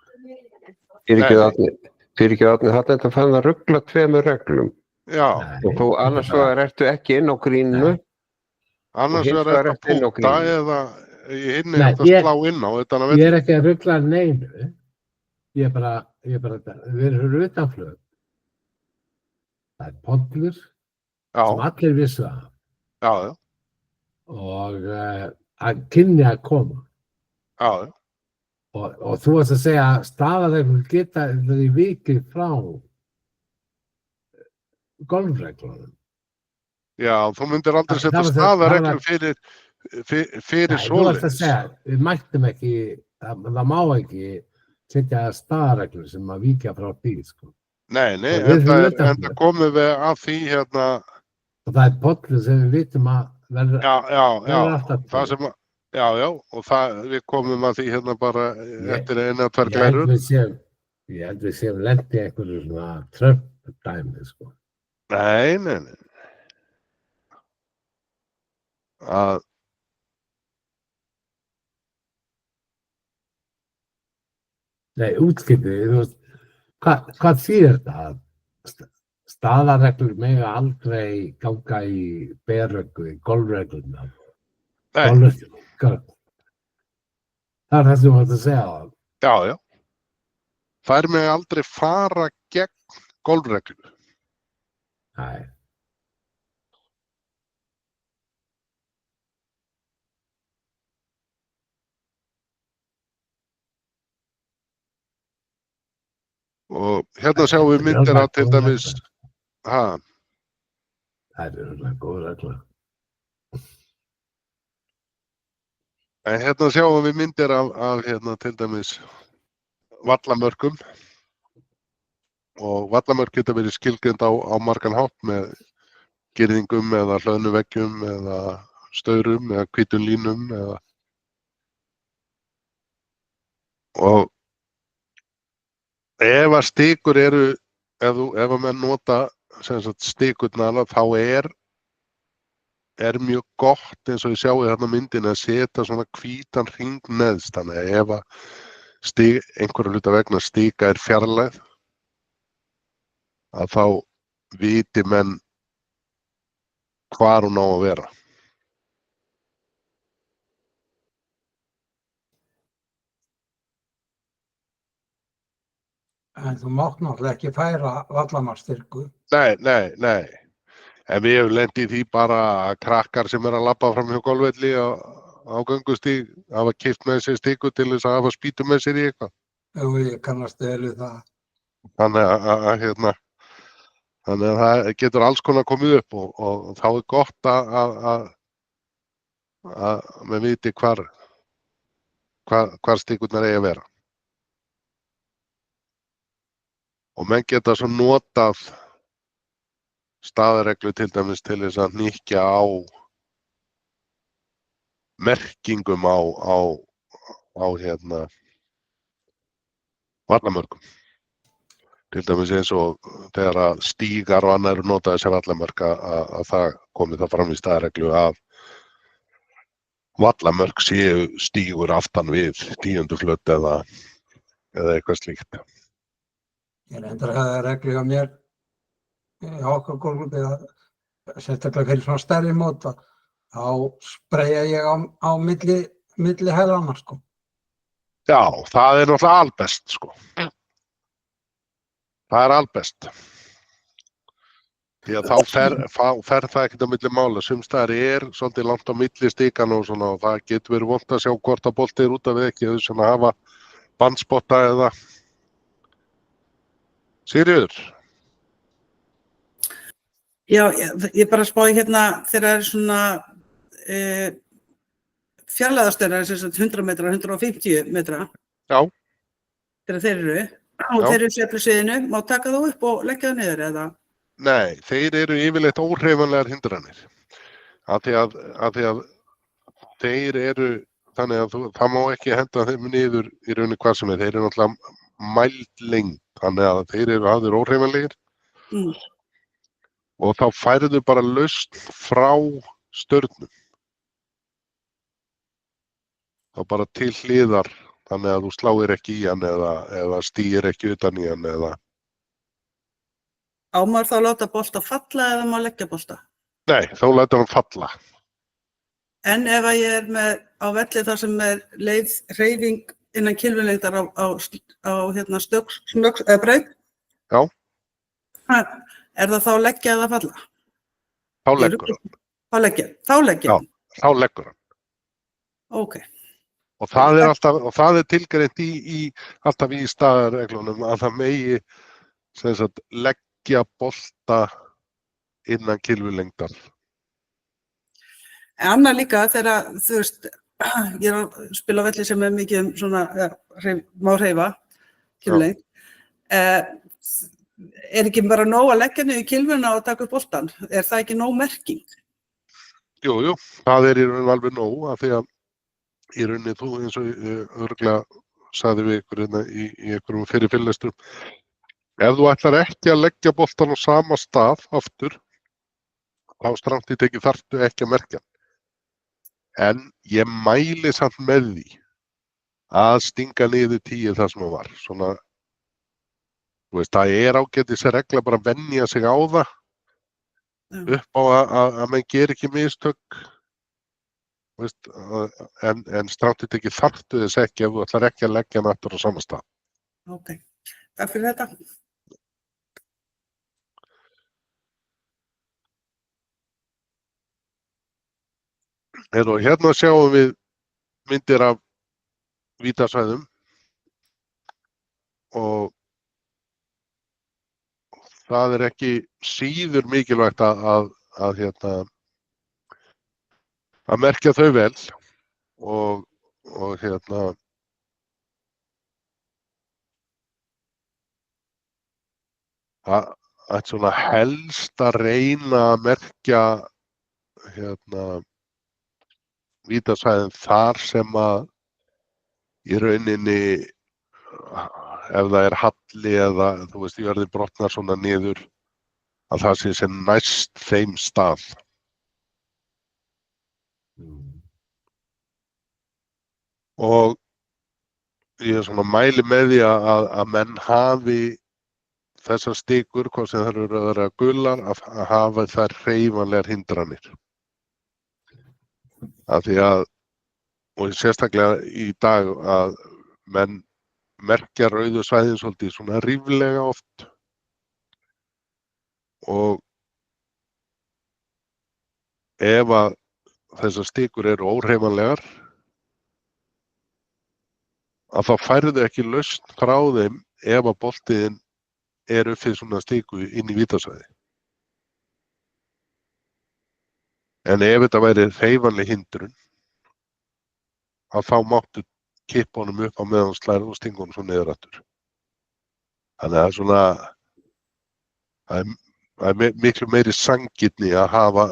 Fyrir ekki átni þetta að fann að ruggla 2 reglum. Já. Og þú annars vegar ertu ekki inn á grínu. Annars vegar ertu að púta eða í hinni eftir að slá inn á þetta. Ég er ekki að ruggla neinu. Ég er bara, við erum fyrir utan flöt. Það er pollur sem allir vissu af. Já. Og að kynni að koma. Já. Og þú varst að segja að staðareglur geta verið vikið frá golfreglunum. Já, þú myndir aldrei setja staðareglur fyrir svoleiðis. Þú varst að segja, við mættum ekki, það má ekki setja staðareglur sem að víkja frá því, sko. Nei, en það komum við að því hérna. Og það er pollur sem við vitum að verður alltaf til. Já, og við komum að því hérna bara eftir 1-2 glærur. Ég held við séum lent í einhverju svona Trump-dæmi, sko. Nei. Nei, útskiptið, þú veist, hvað þýðir þetta? Staðarreglur mega aldrei ganga í berröggu, í golfreglurnar. Nei. Það það sem þú ætti að segja á það. Já. Þær mega aldrei fara gegn golfreglunum. Nei. Og hérna sjáum við myndir af til dæmis. Það örugglega góð regla. En hérna sjáum við myndir af hérna til dæmis vallamörkum. Og vallamörk geta verið skilgreind á margan hátt með girðingum eða hlöðnuveggjum eða staurum eða hvítum línum eða. Og ef að stikur eru, ef að menn nota stikurnar, þá er mjög gott eins og ég sjáu þarna myndin að setja svona hvítan hring neðst, þannig að ef að einhverja hluta vegna stika er fjarlægð, að þá viti menn hvar hún á að vera. En þú mátt náttúrulega ekki færa vallamarksstyrku. Nei. En við hefum lent í því bara að krakkar sem að labba fram hjá golfvelli á göngustíg hafa keypt með sér stiku til þess að hafa spýtu með sér í eitthvað. Jú, ég kannast vel við það. Þannig að það getur alls konar komið upp og þá er gott að við viti hvar stikurnar eigi að vera. Og menn geta svo notað staðarreglu til dæmis til þess að hnykkja á merkingum á hérna vallamörkum. Til dæmis eins og þegar að stígar og annað eru notaðir sem vallamörk að það komi það fram í staðarreglu að vallamörk séu stígur aftan við 10. flöt eða eitthvað slíkt. Ég reyndar að það reglu hjá mér á okkar golfklúbbi að sérstaklega fyrir svona stærri móta þá spreyja ég á milli hælana, sko. Já, það er náttúrulega albest, sko. Það er albest. Því að þá fer það ekkert á milli mála. Sums staðar svolítið langt á milli stikana og svona og það getur verið vont að sjá hvort að bolti út af við ekki þau sem að hafa bandspotta eða. Sigríður? Já, ég bara spáði hérna þegar það svona fjarlægðastöðar, 100 metra, 150 metra. Já. Þegar þeir eru. Og þeir eru sveiflusviðinu, má taka þá upp og leggja það niður eða? Nei, þeir eru yfirleitt óhreyfanlegar hindranir. Af því að þeir eru, þannig að það má ekki henda þeim niður í rauninni hvað sem þeir eru náttúrulega mæld lengd, þannig að þeir eru hafðir óhreyfanlegir. Og þá færðu bara lausn frá stjörnum. Þá bara til hliðar, þannig að þú sláir ekki í hann eða stýgir ekki utan í hann eða. Á maður þá láta bolta falla eða má leggja bolta? Nei, þá láta hann falla. En ef að ég með á velli þar sem leið hreyfing innan kylfunlengdar á hérna snöggs eða braut? Já. Það þá leggja eða falla? Þá leggur hann. Þá leggja hann? Já, þá leggur hann. Ok. Og það tilgreint alltaf í staðarreglunum að það megi leggja bolta innan kylfulengdar. En annað líka þegar þú veist, ég að spila á velli sem mikið svona má hreyfa kylfulengd. Ekki bara nóg að leggja niður kylfuna og taka upp boltan? Það ekki nóg merking? Jú, það í raun alveg nóg af því að í rauninni þú eins og örugglega sagði við ykkur hérna í einhverjum fyrir fyrirlestrum, ef þú ætlar ekki að leggja boltan á sama stað aftur, þá strangt í tekið þarftu ekki að merkja hann. En ég mæli samt með því að stinga niður 10 þar sem hann var. Svona, þú veist, það er ágætis regla bara að venja sig á það upp á að menn ger ekki mistök. Þú veist, en strangt í tekið þarftu þess ekki ef þú ætlar ekki að leggja hann aftur á sama stað. Ok, takk fyrir þetta. Og hérna sjáum við myndir af vítasvæðum og það er ekki síður mikilvægt að merkja þau vel og að svona helst að reyna að merkja vítasvæðin þar sem að í rauninni ef það er halli eða þú veist jörðin brotnar svona niður að það sé sem næst þeim stað. Og ég svona mæli með því að menn hafi þessar stikur, hvort sem þær eru að vera gular, að hafa þær hreyfanlegar hindranir. Af því að, og sérstaklega í dag, að menn merkja rauðu svæðin svolítið svona ríflega oft og ef að þessar stikur eru óhreyfanlegar að þá færðu ekki lausn frá þeim ef að boltinn er upp fyrir svona stiku inn í vítasvæði. En ef þetta væri hreyfanleg hindrun að þá máttu kippa honum upp á meðan slæður og stinga honum svo niður aftur. Þannig að það er svona, það er miklu meiri sanngirni að hafa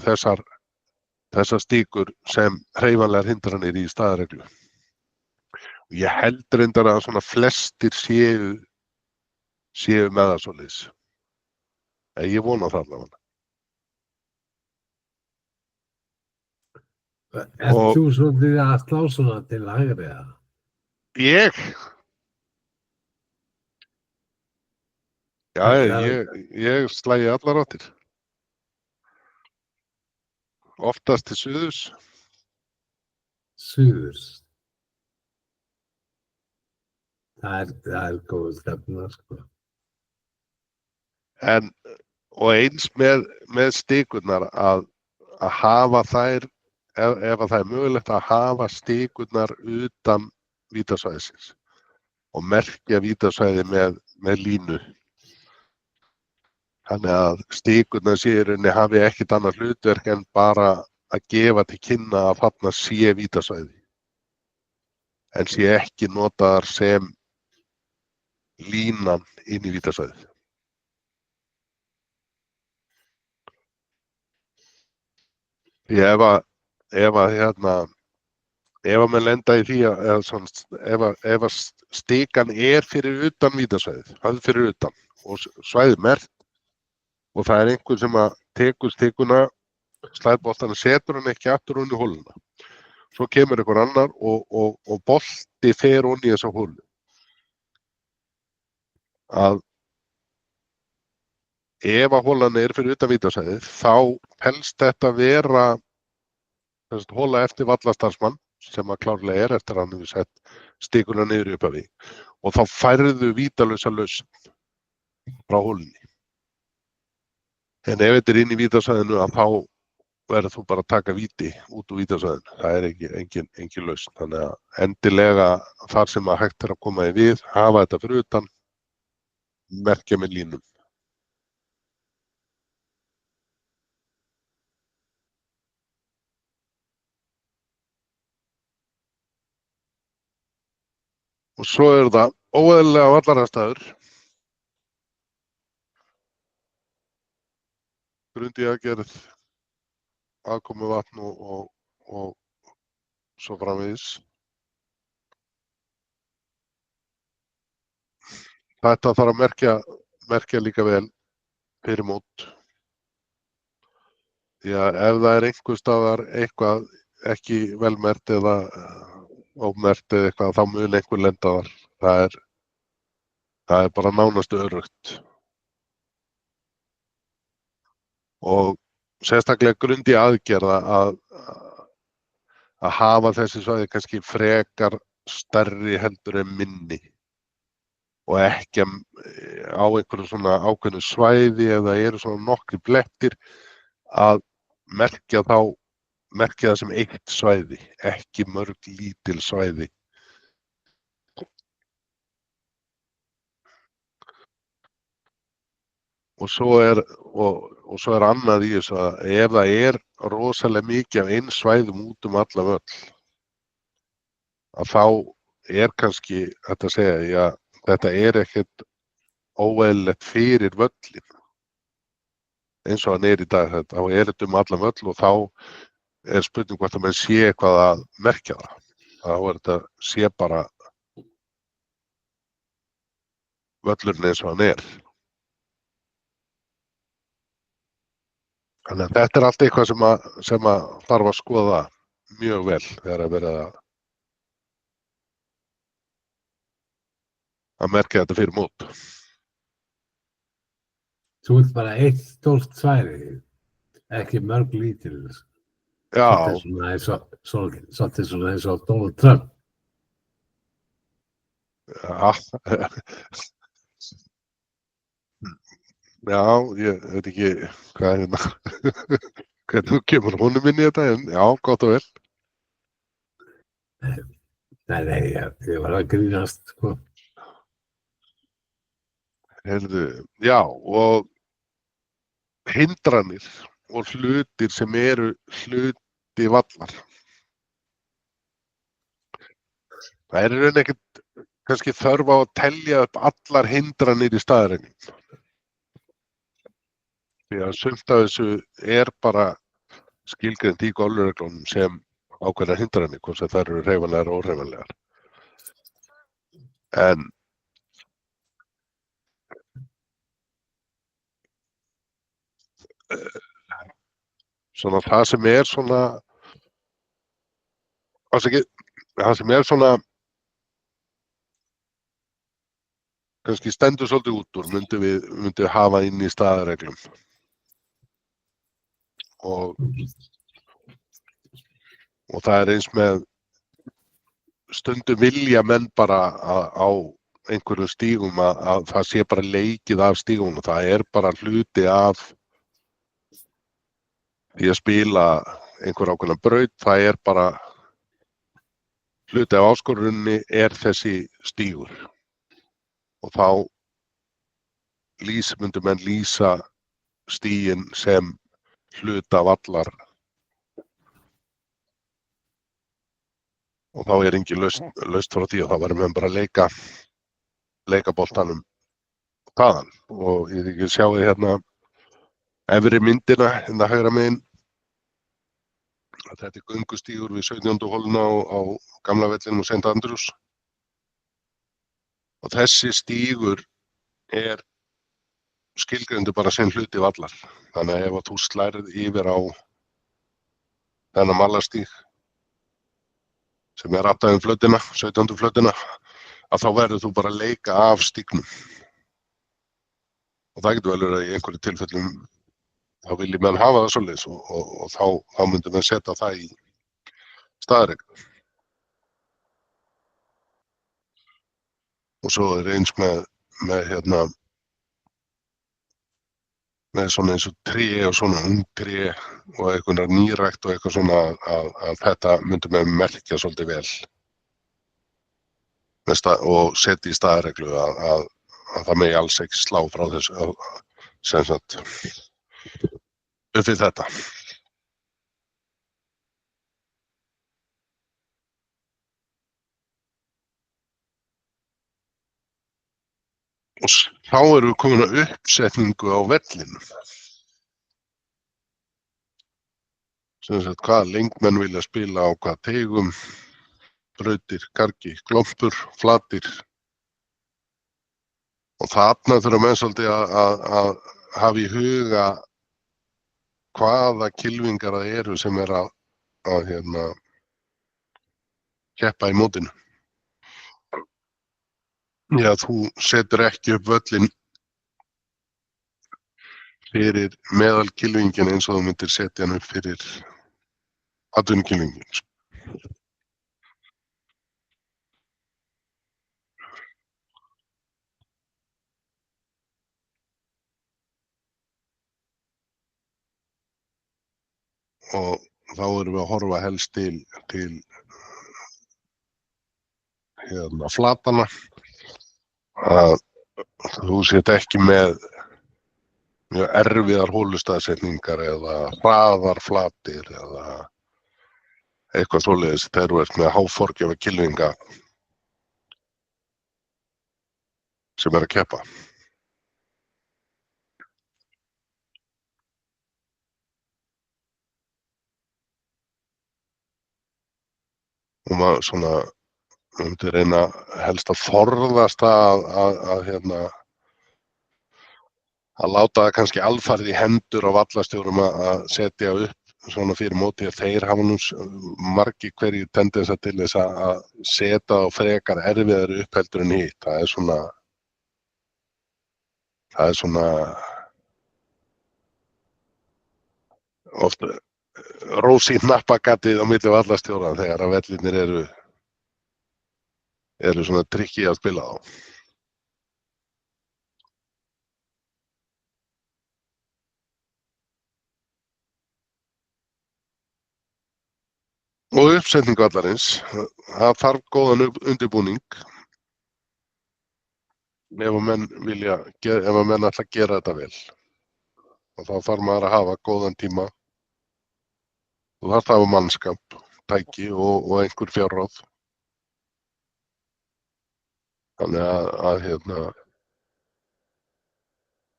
þessar stikur sem hreyfanlegar hindranir í staðareglu. Og ég held reyndar að svona flestir séu með það svoleiðis. Ég vona það allavega. Ert þú svolítið að slá svona til hægri eða? Ég? Já, ég slægi allar áttir. Oftast til suðurs. Suðurs. Það er góð stefna, sko. Og eins með stikurnar að hafa þær, ef það er mögulegt að hafa stikurnar utan vítasvæðisins og merkja vítasvæði með línu. Þannig að stikurnar sé í rauninni hafi ekkert annað hlutverk en bara að gefa til kynna að þarna sé vítasvæði. En sé ekki notaðar sem línan inn í vítasvæðið. Því ef að menn lenda í því ef að stikan er fyrir utan vítasvæðið, það er fyrir utan og svæðið merkt og það er einhver sem að tekur stikuna, slær boltann og setur hann ekki aftur onni í hóluna. Svo kemur einhver annar og bolti fer onni í þessa hólu. Að ef að hólan er fyrir utan vítasvæðið, þá helst þetta vera hóla eftir vallarstarfsmann, sem að klárlega er eftir að hann hefur sett stikuna niður í upphafi, og þá færðu vítalausa lausn frá hólunni. En ef þetta er inn í vítasvæðinu, að þá verður þú bara að taka víti út úr vítasvæðinu. Það er engin lausn. Þannig að endilega þar sem að hægt er að koma í við, hafa þetta fyrir utan, merkja með línum. Og svo er það óeðlilega vallaraðstæður. Grundi aðgerð, aðkomuvatn og svo framvegis. Þetta þarf að merkja líka vel fyrir mót. Því að ef það einhvers staðar eitthvað ekki velmerkt eða ómerkt eða eitthvað, þá mun einhver lenda þar. Það er bara nánast öruggt. Og sérstaklega grundi aðgerða að hafa þessi svæði kannski frekar stærri heldur en minni og ekki á einhverju svona ákveðnu svæði eða eru svona nokkri blettir að merkja það sem eitt svæði, ekki mörg lítil svæði. Og svo er annað í þessu að ef það er rosalega mikið af einu svæðum út alla völl, að þá er kannski þetta að segja, já, þetta er ekkert óeðlilegt fyrir völlin. Eins og hann er í dag, þá er þetta alla völl og þá er spurning hvort að menn sé eitthvað að merkja það. Þá er þetta sé bara völlurinn eins og hann er. Þannig að þetta er allt eitthvað sem að þarf að skoða mjög vel þegar að vera að merkja þetta fyrir mót. Þú ert bara eitt stórt svæði, ekki mörg lítil. Já. Svolítið svona eins og Donald Trump. Já, ég veit ekki hvað hvernig þú kemur honum inn í þetta, en já, gott og vel. Nei, ég var að grínast, sko. Heyrðu, já, og hindranir og hlutir sem eru hluti vallar. Það er í raun ekkert kannski þörf á að telja upp allar hindranir í staðarreglum. Því að sumt af þessu er bara skilgreint í golfreglunum sem ákveðnar hindranir, hvort sem þær eru hreyfanlegar og óhreyfanlegar. En svona það sem er svona kannski stendur svolítið út úr myndum við hafa inn í staðarreglum. Og það er eins með stundum vilja menn bara á einhverjum stígum að það sé bara leikið af stígum og það er bara hluti af því að spila einhver ákveðna braut, það er bara hluti af áskoruninni er þessi stígur og þá myndu menn lýsa stíginn sem hluta vallar og þá er engin laust frá því og þá verður menn bara að leika boltanum þaðan og ég ekki sjá þið hérna efri myndina hérna hægra megin að þetta er göngustígur við 17. holuna á gamla vellinum og St. Andrews og þessi stígur er skilgreindur bara sem hluti vallar. Þannig að ef þú slærið yfir á þennan mallarstíg sem er aftan við flötina, 17. flötina, að þá verður þú bara að leika af stígnum. Og það getur vel verið að í einhverju tilfellum þá vilji menn hafa það svoleiðis og þá myndum við setja það í staðarreglur. Og svo er eins með svona eins og tré og svona tré og eitthvað nýrækt og eitthvað svona að þetta myndum við merkja svolítið vel og setja í staðarreglu að það megi alls ekki slá frá þessu sem sagt upp við þetta. Og þá erum við komin að uppsetningu á vellinum sem sagt hvað leikmenn vilja spila á hvað teigum, brautir, kargi, glompur, flatir. Og þarna þurfa menn svolítið að hafa í huga hvaða kylfingar það eru sem að keppa í mótinu. Já, þú setur ekki upp völlinn fyrir meðalkylfingin eins og þú myndir setja hann upp fyrir atvinnukylfingin. Og þá erum við að horfa helst til flatana, að þú set ekki með mjög erfiðar hólustaðsetningar eða hraðar flatir eða eitthvað svoleiðis þegar þú ert með háforgjafa kylfinga sem að keppa. Og maður svona myndi reyna helst að forðast að láta það kannski alfarið í hendur á vallastjórum að setja upp svona fyrir móti að þeir hafa nú margir hverju tendensa til þess að setja á frekar erfiðari uppheldur en hitt. Það er svona oft rós í hnappagatið á milli vallastjóra þegar að vellirnir eru svona trikki að spila á. Og uppsetning vallarins, það þarf góðan undirbúning ef að menn ætla að gera þetta vel. Og þá þarf maður að hafa góðan tíma. Þú þarf að hafa mannskap, tæki og einhver fjárráð. Þannig að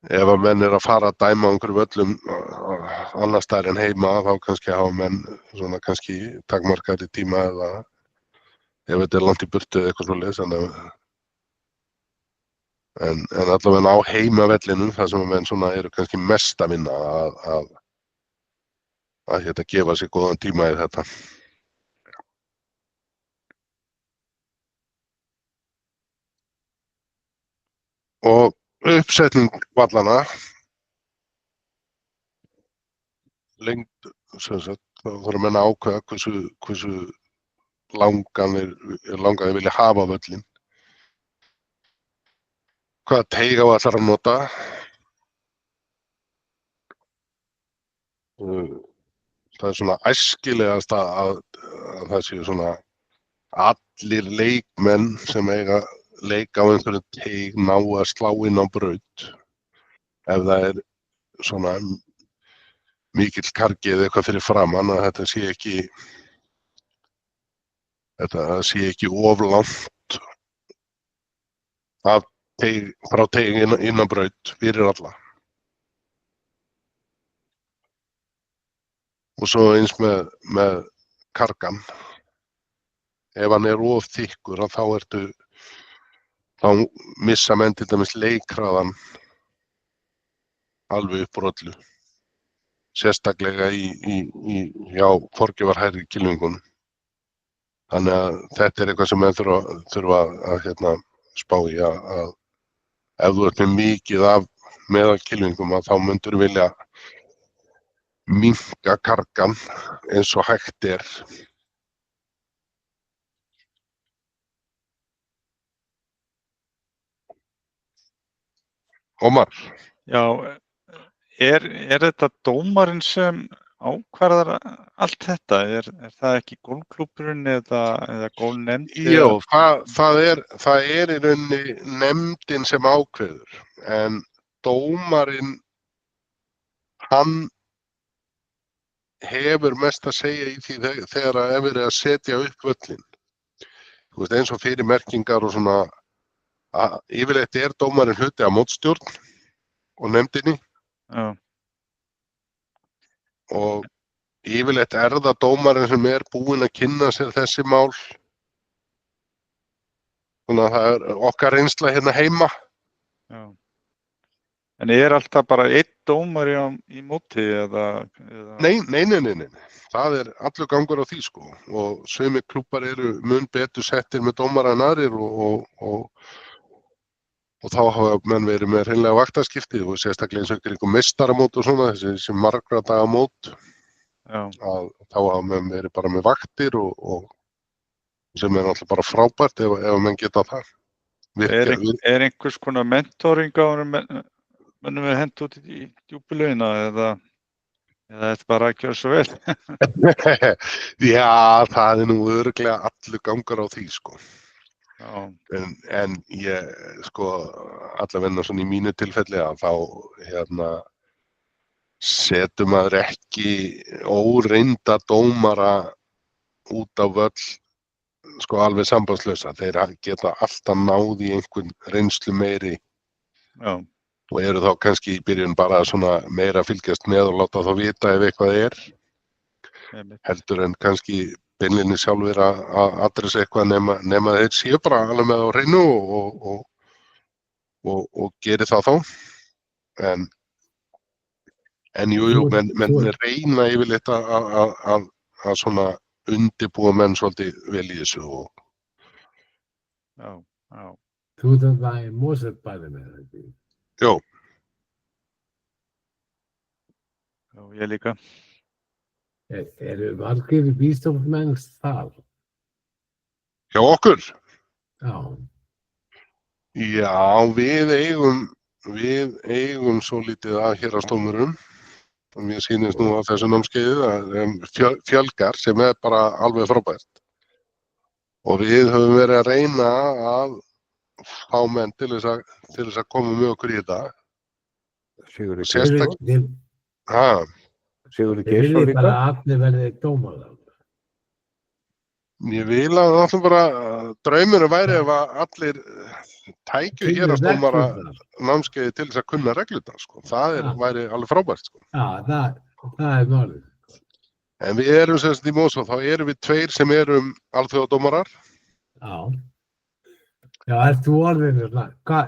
ef að menn að fara að dæma á einhverjum völlum annars staðar en heima, þá kannski hafa menn svona kannski takmarkaðri tíma eða ef þetta er langt í burtu eða eitthvað svoleiðis. En allavega á heimavellinum, þar sem að menn svona eru kannski mest að vinna að gefa sér góðan tíma í þetta. Og uppsetning vallana, lengd, sem sagt, þá þarf menn að ákveða hversu langan þeir vilja hafa völlin. Hvaða teiga ætlar að nota. Það er svona æskilegast að það séu svona allir leikmenn sem eiga leika á einhverju teig ná að slá inn á braut. Ef það er svona mikill kargi eða eitthvað fyrir framan að þetta sé ekki of langt frá teig inn á braut fyrir alla. Og svo eins með kargan. Ef hann er of þykkur, þá missa menn til dæmis leikhraðan alveg upp úr öllu. Sérstaklega hjá forgjafarhærri kylfingunum. Þannig að þetta er eitthvað sem menn þurfa að spá í að ef þú ert með mikið af meðalkylfingum þá myndur vilja minnka kargan eins og hægt er. Ómar? Já, er þetta dómarinn sem ákvarðar allt þetta? Er það ekki golfklúbburinn eða golfnefndin? Jú, það er í rauninni nefndin sem ákveður, en dómarinn, hann hefur mest að segja í því þegar að er verið að setja upp völlin. Þú veist, eins og fyrir merkingar og svona, yfirleitt er dómarinn hluti af mótstjórn og nefndinni. Já. Og yfirleitt það dómarinn sem búinn að kynna sér þessi mál. Þannig að það okkar reynsla hérna heima. Já. En alltaf bara einn dómari í móti eða? Nei. Það allur gangur á því sko. Og sumir klúbbar mun betur settir með dómara en aðrir og þá hafa menn verið með hreinlega vaktaskipti og sérstaklega eins og kringum meistaramót og svona, þessi margra daga mót. Já. Þá hafa menn verið bara með vaktir og sem náttúrulega bara frábært ef menn geta það. Einhvers konar mentoring á mönnum við hent út í djúpulaugina eða þetta bara að gera svo vel? Já, það nú örugglega allur gangur á því sko. Já. En ég sko allavega svona í mínu tilfelli að þá setur maður ekki óreynda dómara út á völl sko alveg sambandslausa. Þeir geta alltaf náð í einhvern reynslu meiri. Já. Og þá kannski í byrjun bara svona meira fylgjast með og láta þá vita ef eitthvað heldur en kannski beinlinni sjálfur að adressa eitthvað nema þeir séu bara alveg með á hreinu og geri það þá. En jú, menn reyna yfirleitt að svona undirbúa menn svolítið vel í þessu. Já. Þú það í Mosfellsbænum þetta? Jó. Já, ég líka. Margir bístofsmenn þar? Hjá okkur? Já. Já, við eigum svo lítið að héraðsdómurum. Og mér sýnist nú á þessu námskeiði að fjölgar sem bara alveg frábært. Og við höfum verið að reyna að fá menn til þess að koma með okkur í þetta. Sigurður Þið viljið bara að allir verði dómarar? Ég vil að náttúrulega bara draumurinn væri ef að allir tækju héraðsdómara námskeiði til þess að kunna reglurnar sko. Það væri alveg frábært sko. Já, það málið. En við erum sem sagt í Mosfell, þá erum við 2 sem erum alþjóðadómarar. Já. Já, þú orðin hvað?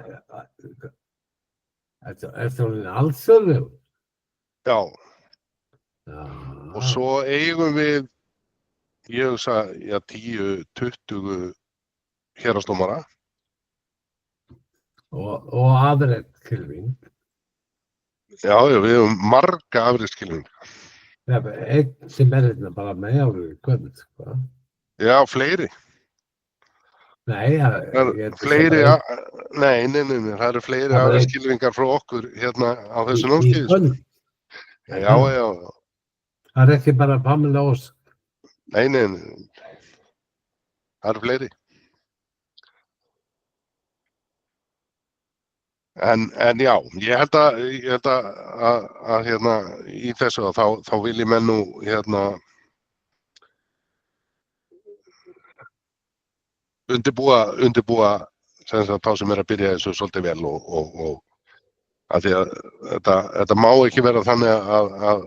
Þú orðin alþjóðlegur? Já. Og svo eigum við, ég hugsa, 10-20 héraðsdómara. Og afreikskylfing? Já, við höfum marga afreikskylfing. Einn sem hérna bara með árið kvöld, hvað? Já, fleiri. Nei, fleiri, nei, það eru fleiri afreikskylfingar frá okkur hérna á þessu námskeiði. Já. Það ekki bara Pamela Ósk? Nei, það eru fleiri. En já, ég held að hérna í þessu þá vil ég menn nú hérna undirbúa sem sagt þá sem að byrja þessu svolítið vel og að því að þetta má ekki vera þannig að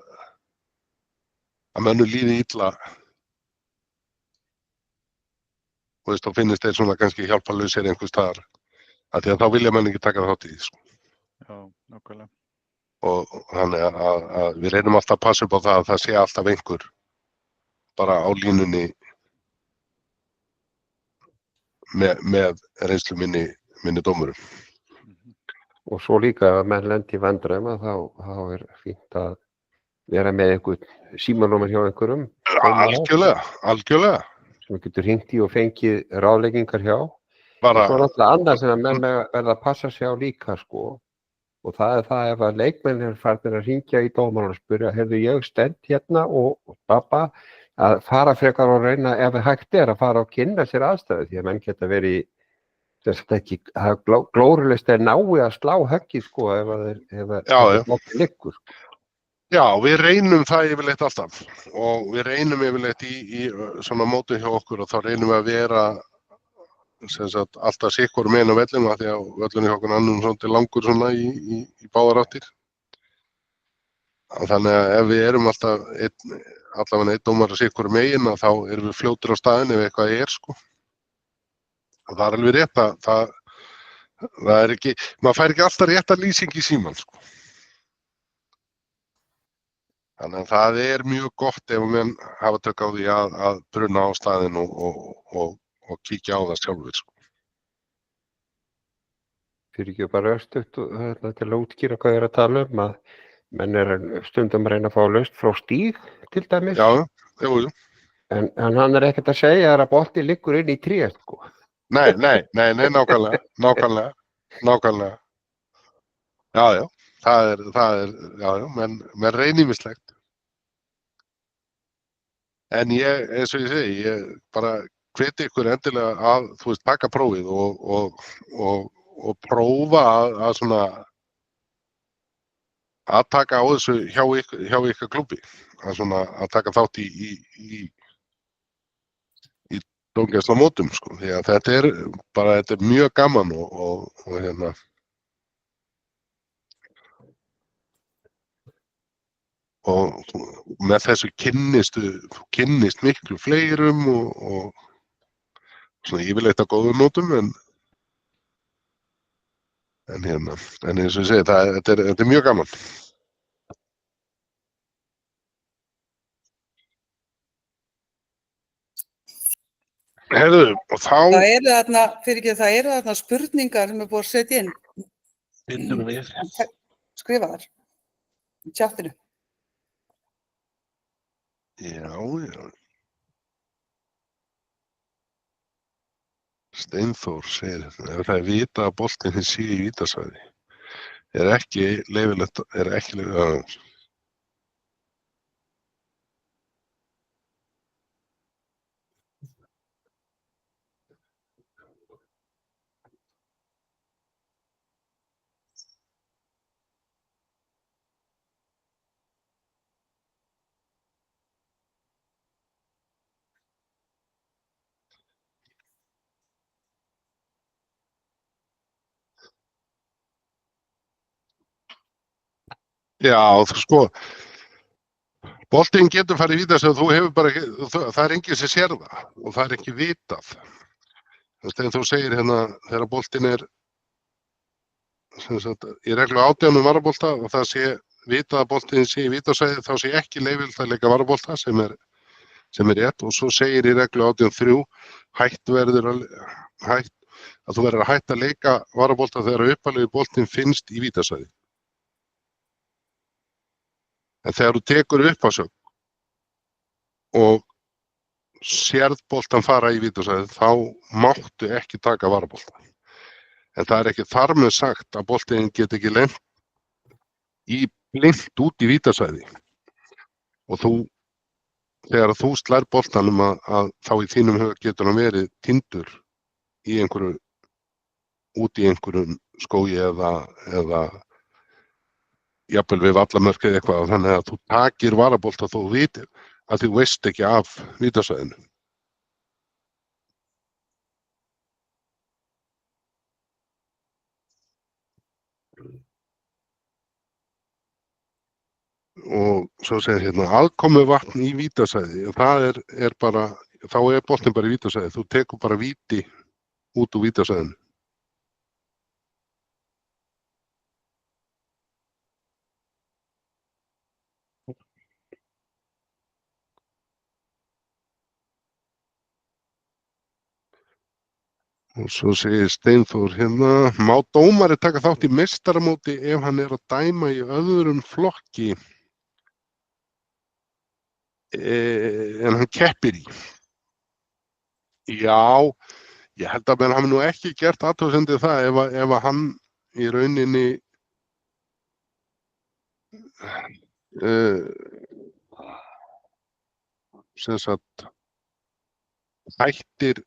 mönnum líði illa og þá finnist þeir svona kannski hjálparlausir einhvers staðar. Því að þá vilja menn ekki taka þátt í því sko. Já, nákvæmlega. Og þannig að við reynum alltaf að passa upp á það að það sé alltaf einhver bara á línunni með reynslu minni dómurum. Og svo líka að menn lendi í vandræðum að þá fínt að vera með einhvern símanúmer hjá einhverjum. Algjörlega. Sem getur hringt í og fengið ráðleggingar hjá. Og svo náttúrulega annað sem að menn verða að passa sig á líka sko. Og það það ef að leikmenn farnir að hringja í dómarann og spyrja, heyrðu ég stend hérna og babba, að fara frekar og reyna ef hægt að fara og kynna sér aðstæðu því að menn geta verið ekki, glórulaust nái að slá höggið sko ef það liggur. Já, við reynum það yfirleitt alltaf og við reynum yfirleitt í svona mótum hjá okkur og þá reynum við að vera alltaf sikkur með inn á vellinu af því að vellinu hjá okkur annum svolítið langur svona í báðar áttir. Þannig að ef við erum alltaf allavega einn dómari sé hverju megin að þá erum við fljótur á staðinn ef eitthvað sko. Og það alveg rétt að það ekki, maður fær ekki alltaf rétta lýsing í símann sko. Þannig að það mjög gott ef menn hafa tök á því að bruna á staðinn og kíkja á það sjálfur sko. Fyrir ekki bara östugt til að útskýra hvað að tala að menn stundum að reyna að fá laust frá stíg til dæmis. Já, jú. En hann ekkert að segja að bolti liggur inn í tré sko. Nei, nákvæmlega. Já, það menn reynir ýmislegt. En eins og ég segi, ég bara hveti ykkur endilega að, taka prófið og prófa að taka á þessu hjá ykkur klúbbi, að taka þátt í dómgæslamótum, sko, því að þetta mjög gaman og hérna. Og með þessu kynnist miklu fleirum og svona yfirleitt á góðum nótum en eins og ég segi, þetta mjög gaman. Heyrðu, og þá... Það eru þarna spurningar sem búið að setja inn. Skrifa þar, í tjattinu. Já. Steinþór segir, ef það vitað að boltinn sé í vítasvæði, ekki leyfilegt, Já, sko, boltinn getur farið í vítasvæði, þú hefur bara ekki, það enginn sem sér það og það ekki vitað. Þegar þú segir hérna, þegar boltinn í reglu 18 varabolta og það sé vitað að boltinn sé í vítasvæði, þá sé ekki leyfilegt að leika varabolta sem rétt, og svo segir í reglu 18.3 að þú verður að hætta að leika varabolta þegar uppalegi boltinn finnst í vítasvæði. En þegar þú tekur uppásögn og sérð boltan fara í vítasvæði, þá máttu ekki taka varabolta. En það ekki þar með sagt að boltinn geti ekki lent blint út í vítasvæði. Og þegar þú slær boltanum að þá í þínum huga getur hann verið týndur í út í einhverjum skógi eða jafnvel við vallamörk eða eitthvað, þannig að þú takir varabolta þó þú vitir að þú veist ekki af vítasvæðinu. Og svo segir hérna, aðkomuvatn í vítasvæði, það bara, þá boltinn bara í vítasvæði, þú tekur bara víti út úr vítasvæðinu. Og svo segir Steinþór hérna, má dómari taka þátt í meistaramóti ef hann að dæma í öðrum flokki en hann keppir í? Já, ég held að menn hafi nú ekki gert athugasemd við það ef hann í rauninni sem sagt hættir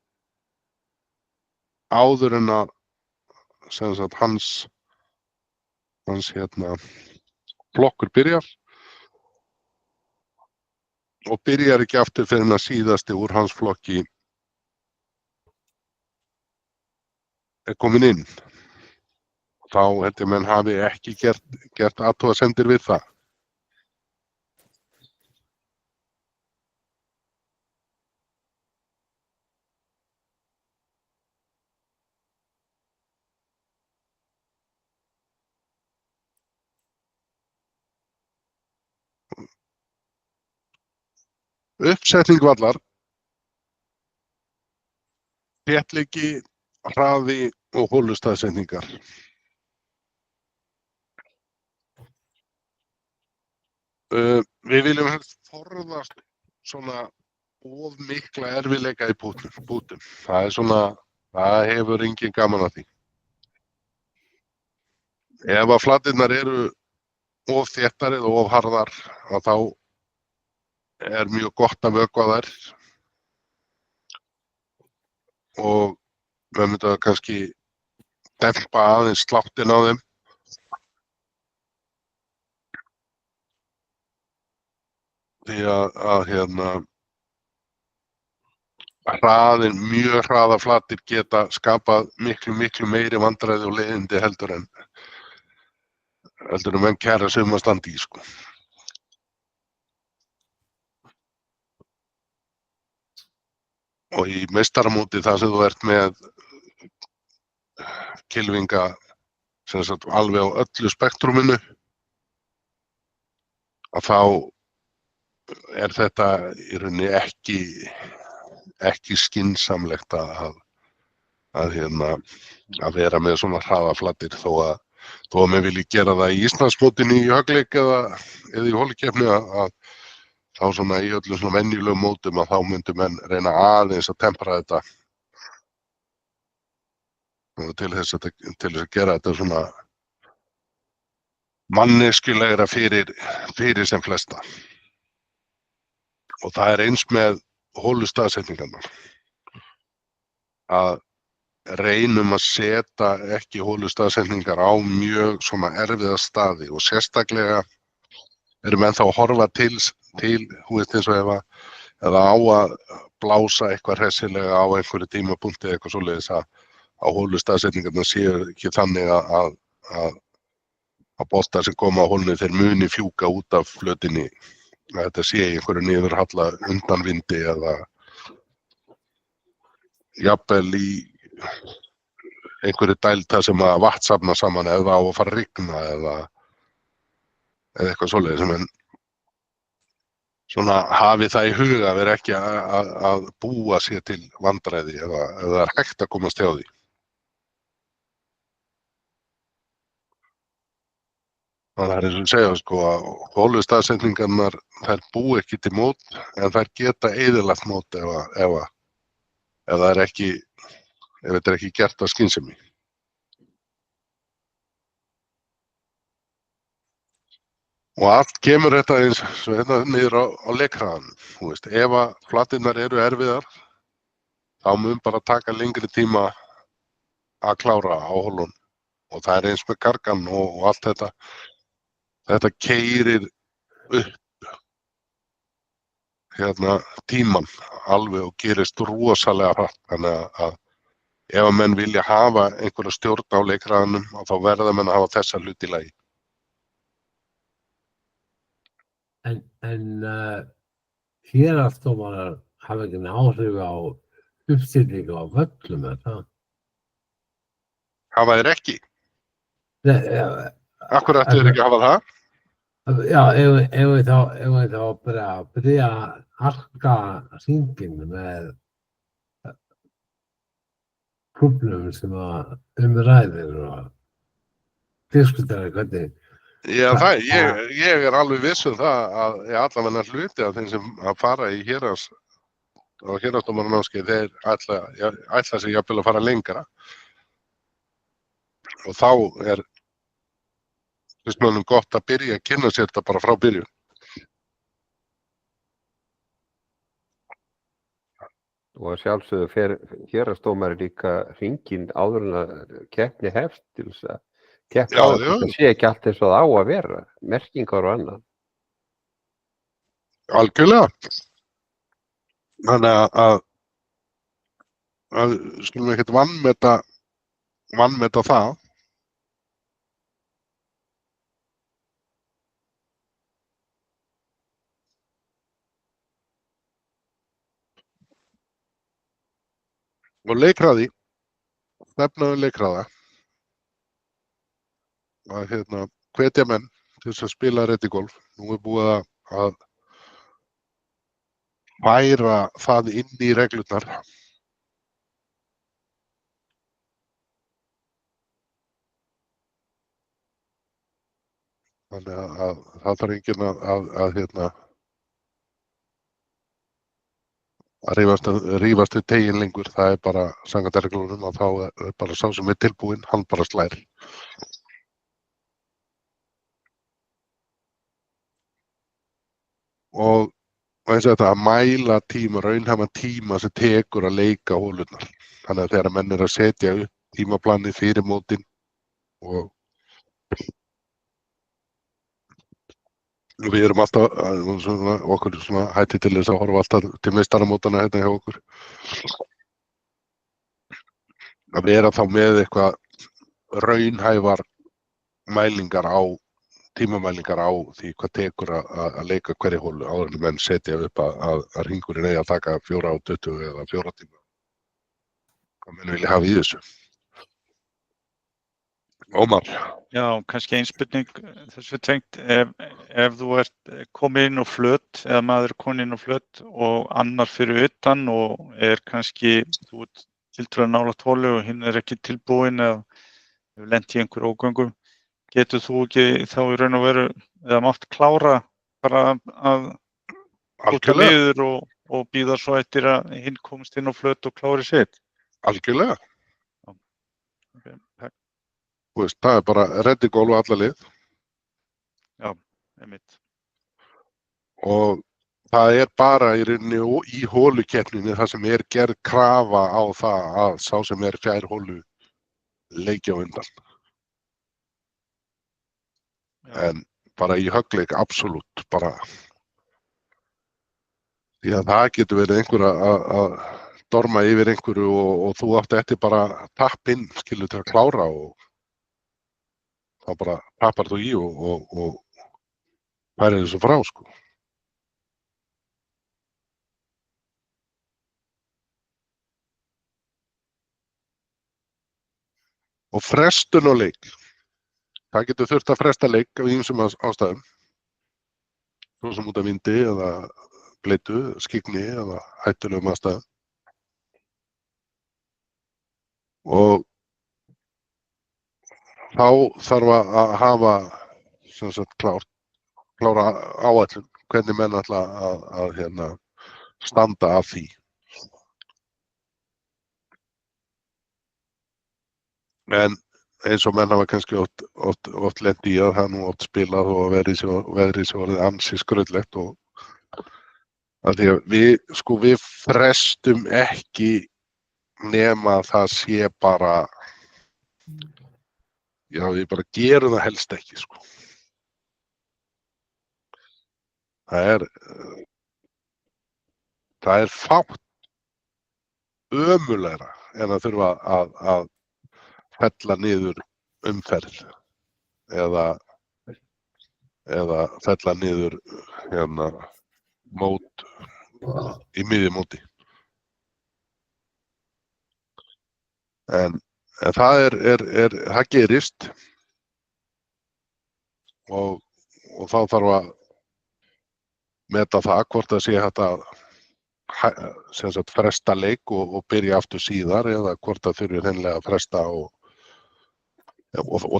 áður en að sem sagt hans flokkur byrjar og byrjar ekki aftur fyrir að síðasti úr hans flokki komin inn. Þá held ég menn hafi ekki gert athugasemdir við það. Uppsetning vallar, þéttleiki, hraði og holustaðsetningar. Við viljum helst forðast svona of mikla erfiðleika í bútum. Það hefur engin gaman að því. Ef að flatirnar eru of þéttar eða of harðar, þá er mjög gott að vökva þær og við myndum kannski dempa aðeins sláttinn á þeim. Því að mjög hraða flatir geta skapað miklu meiri vandræði og leiðindi heldur en menn kæra sig að standa í, sko. Og í meistaramóti þar sem þú ert með kylfinga sem sagt alveg á öllu spektruminu, að þá er þetta í rauninni ekki skynsamlegt að vera með svona hraðaflatir þó að menn vilji gera það í Íslandsmótinu í höggleik eða í holukeppni, að þá svona í öllum svona venjulegum mótum að þá myndu menn reyna aðeins að tempra þetta til þess að gera þetta svona manneskjulegra fyrir sem flesta. Og það er eins með holustaðsetningarnar, að reynum að setja ekki holustaðsetningar á mjög svona erfiða staði og sérstaklega erum menn þá að horfa til, þú veist, eins og eða á að blása eitthvað hressilega á einhverju tímapunkti eða eitthvað svoleiðis, að holustaðsetningarnar séu ekki þannig að boltar sem koma á holunni þeir muni fjúka út af flötinni, að þetta sé í einhverju niðurhalla undan vindi eða jafnvel í einhverju dælda sem að vatn safna saman eða á að fara að rigna eða eitthvað svoleiðis, sem en svona hafi það í huga að vera ekki að búa sér til vandræði eða það er hægt að komast hjá því. Það er eins og segja, sko, að holustaðsetningarnar, þær búa ekki til mót en þær geta eyðilagt mót ef þetta er ekki gert af skynsemi. Og allt kemur þetta eins niður á leikhraðanum, þú veist, ef að flatirnar eru erfiðar, þá mun bara taka lengri tíma að klára á holun og það er eins með kargan og allt þetta. Þetta keyrir upp tíman alveg og gerist rosalega hratt, þannig að ef menn vilja hafa einhverja stjórn á leikhraðanum, þá verða menn að hafa þessa hluti í lagi. En héraðsdómarar hafa ekki áhrif á uppstillingu á völlum, er það? Hafa þeir ekki? Nei, Af hverju ættu þeir ekki að hafa það? Já, ef við þá bara byrja að harka hringinn með klúbbnum sem ræðir og diskutera hvernig. Já, ég er alveg viss það að allavega hluti af þeim sem að fara í héraðsdómaranámskeið, þeir ætla sig jafnvel að fara lengra. Og þá er gott að byrja að kynna sér þetta bara frá byrjun. Og að sjálfsögðu fer héraðsdómari líka hringinn áður en að keppni hefst til þess að keppa á þetta. Það sé ekki allt eins og það á að vera, merkingar og annað. Algjörlega. Þannig að skulum ekkert vanmeta það. Og leikhraði, stefnaður leikhraða, að hvetja menn til þess að spila reddygolf. Nú er búið að færa það inn í reglurnar. Þannig að það þarf enginn að rífast við teginn lengur. Það er bara samkvæmt reglunum að þá er bara sá sem er tilbúinn, hann bara slær. Og eins og þetta að mæla tíma, raunhæfan tíma sem tekur að leika holurnar. Þannig að þegar menn eru að setja upp tímaplanið fyrir mótin og við erum alltaf, okkur hætti til þess að horfa alltaf til meistaramótana hérna hjá okkur. Að vera þá með eitthvað raunhæfar mælingar á, tímamælingar á því hvað tekur að leika hverri holu áður en menn setja upp að hringurinn eigi að taka 4:20 eða 4 tíma. Hvað menn vilja hafa í þessu. Ómar. Já, kannski ein spurning þessu tengt, ef þú ert komið inn á flöt eða maður er kominn inn á flöt og annar fyrir utan og er kannski, þú ert tiltölulega nálægt holu og hinn er ekki tilbúinn eða hefur lent í einhverjum ógöngum, getur þú ekki þá í raun og veru eða mátt klára bara að kúta niður og bíða svo eftir að hinn komist inn á flöt og klári sitt? Algjörlega. Okay, takk. Það er bara reddingólf alla lið. Já, einmitt. Og það er bara í rauninni í holukeppninni þar sem er gerð krafa á það að sá sem er fjær holu leiki á undan. Já. En bara í höggleik absolutt bara. Því að það getur verið einhver að dorma yfir einhverju og þú átti eftir bara tapp inn, skilur, til að klára og þá bara tappar þú í og færir þessu frá, sko. Og frestun á leik. Það getur þurft að fresta leik af ýmsum ástæðum. Svo sem út af vindi eða bleitu, skyggni eða hættulegum ástæðum. Og þá þarf að hafa sem sagt klára áætlun hvernig menn ætla að standa að því. En eins og menn hafa kannski oft lent í að það nú oft spilað og veðrið svo orðið ansi skrautlegt og að því að við frestum ekki nema það sé bara já, við bara gerum það helst ekki, sko. Það er fátt ömurlegra en að þurfa að fella niður umferð eða fella niður mót í miðju móti. En það það gerist og þá þarf að meta það hvort það sé hægt að sem sagt fresta leik og byrja aftur síðar eða hvort það þurfi hreinlega að fresta og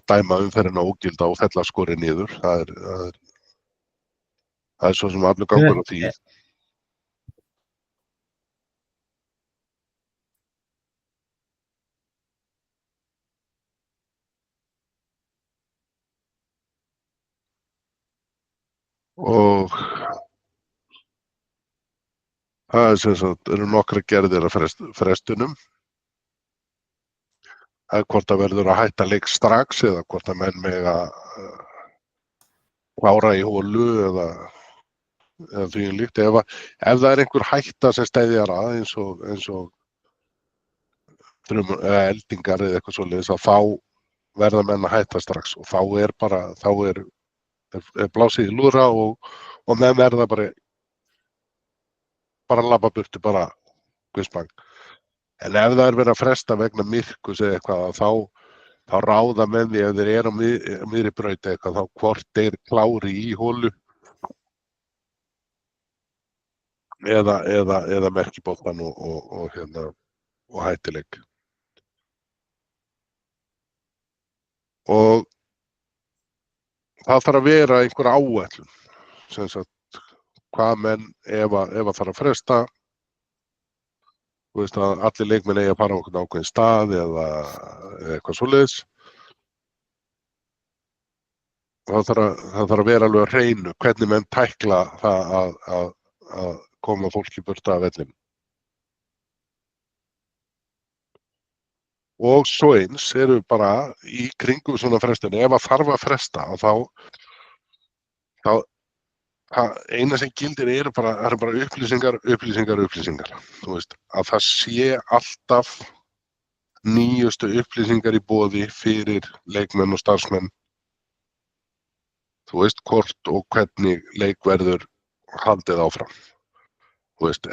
dæma umferðina ógilda og fella skorið niður. Það er svo sem allur gangur á því. Og það er sem sagt, eru nokkra gerðir af frestunum. Það er hvort það verður að hætta leik strax eða hvort að menn mega klára í holu eða því líkt. Ef það er einhver hætta sem steðjar að eins og eldingar eða eitthvað svoleiðis að þá verða menn að hætta strax og þá er blásið í lúðra og menn verða bara labba burtu, bara guðspang. En ef það er verið að fresta vegna myrkus eða eitthvað, þá ráða menn því ef þeir eru á miðri braut eitthvað, þá hvort þeir klári í holu eða merkiboltan og hættileik. Og það þarf að vera einhver áætlun, sem sagt, hvað menn, ef að þarf að fresta, þú veist að allir leikmenn eigi að fara á einhvern ákveðin stað eða eitthvað svoleiðis. Það þarf að vera alveg að hreinu hvernig menn tækla það að koma fólki burt af vellinum. Og svo eins eru bara í kringum svona frestun, ef að þarf að fresta, þá eina sem gildir eru bara upplýsingar. Þú veist, að það sé alltaf nýjustu upplýsingar í boði fyrir leikmenn og starfsmenn. Þú veist, hvort og hvernig leik verður haldið áfram. Þú veist,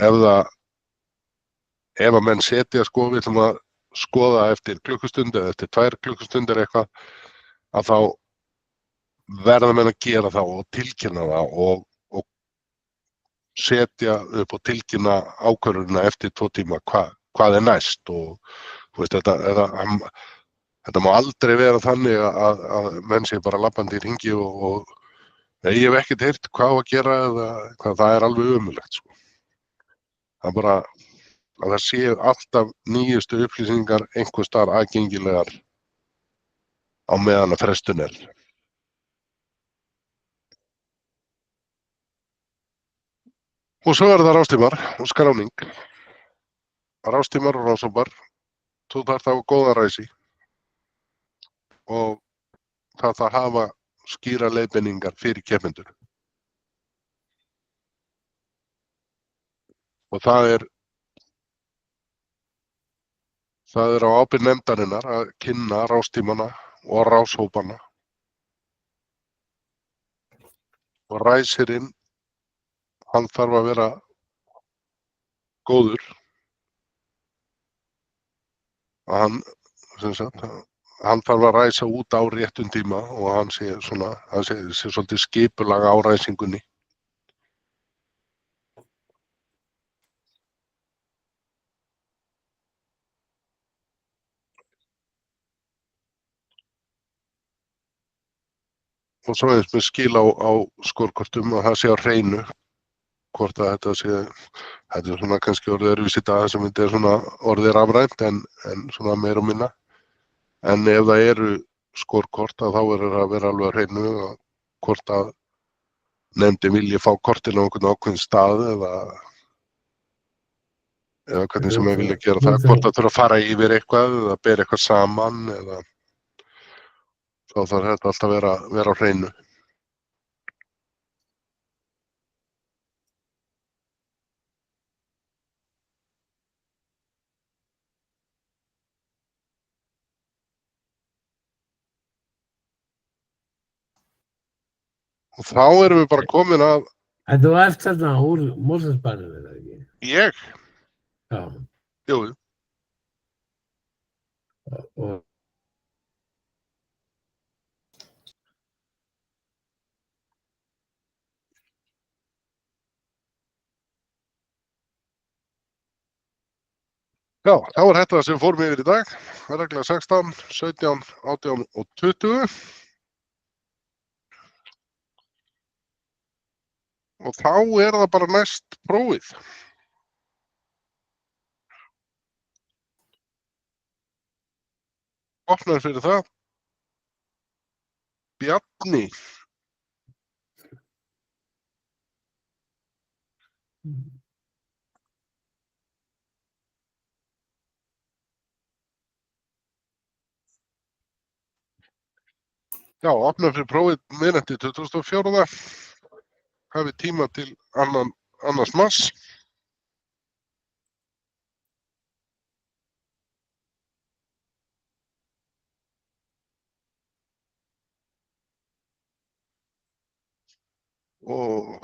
ef að menn setja við ætlum að skoða eftir klukkustund eða eftir 2 klukkustundir eitthvað, að þá verða menn að gera það og tilkynna það og setja upp og tilkynna ákvörðunina eftir 2 tíma hvað er næst. Og þú veist, þetta má aldrei vera þannig að menn sé bara labbandi í hringi og ég hef ekkert heyrt hvað á að gera eða hvað, það er alveg ömurlegt, sko. Það er bara að það séu alltaf nýjustu upplýsingar einhvers staðar aðgengilegar á meðan að frestun er. Og svo það rástímar og skráning. Rástímar og rásópar, þú þarft að hafa góða ræsi og það þarf að hafa skýra leiðbeiningar fyrir keppendur. Og það er á ábyrgð nefndarinnar að kynna rástímana og ráshópana. Og ræsirinn, hann þarf að vera góður. Hann þarf að ræsa út á réttum tíma og hann sé svolítið skipulag á ræsingunni. Og svo eins með skil á skorkortum og það sé á hreinu hvort að þetta er svona kannski orðið öðruvísi í dag sem þetta er svona orðið rafrænt en svona meira og minna. En ef það eru skorkort þá verður það að vera alveg á hreinu hvort að nefndin vilji fá kortin á einhvern ákveðinn stað eða hvernig sem við vilja gera það, hvort það þurfa að fara yfir eitthvað eða bera eitthvað saman eða þá þarf þetta alltaf að vera á hreinu. Og þá erum við bara komin að... En þú ert þarna úr Mosfellsbænum, eða ekki? Ég? Já. Jú. Og... Já, þá er þetta sem við fórum yfir í dag. Regla 16, 17, 18 og 20. Og þá er það bara næst prófið. Opnar fyrir það. Bjarni. Já, opnar fyrir prófið miðnætti 24. Hafið tíma til annars mars. Og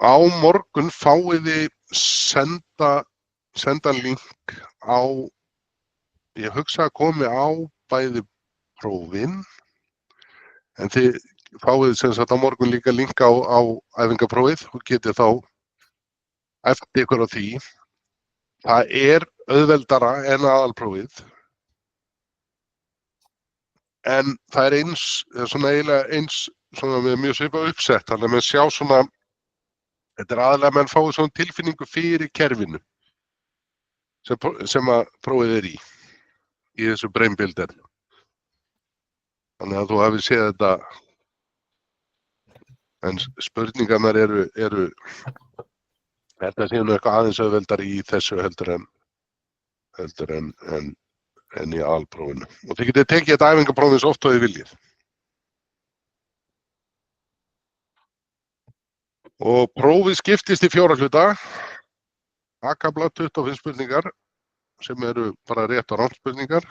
á morgun fáið þið senda link á, ég hugsa að komi á bæði prófin. En þið fáið sem sagt á morgun líka link á æfingaprófið og getið þá eftir ykkur á því. Það auðveldara en aðalprófið. En það eiginlega eins með mjög svipað uppsett, þannig að menn sjá þetta aðalega menn fáið svona tilfinningu fyrir kerfinu sem að prófið í þessu brainbuilder. Þannig að þú hafið séð þetta, en spurningarnar eru þetta séu eitthvað aðeins auðveldari í þessu heldur en í aðalprófinu. Og þið getið tekið þetta æfingaprófið svo oft og þið viljið. Og prófið skiptist í 4 hluta. A-kafla 25 spurningar sem eru bara rétt og rangt spurningar.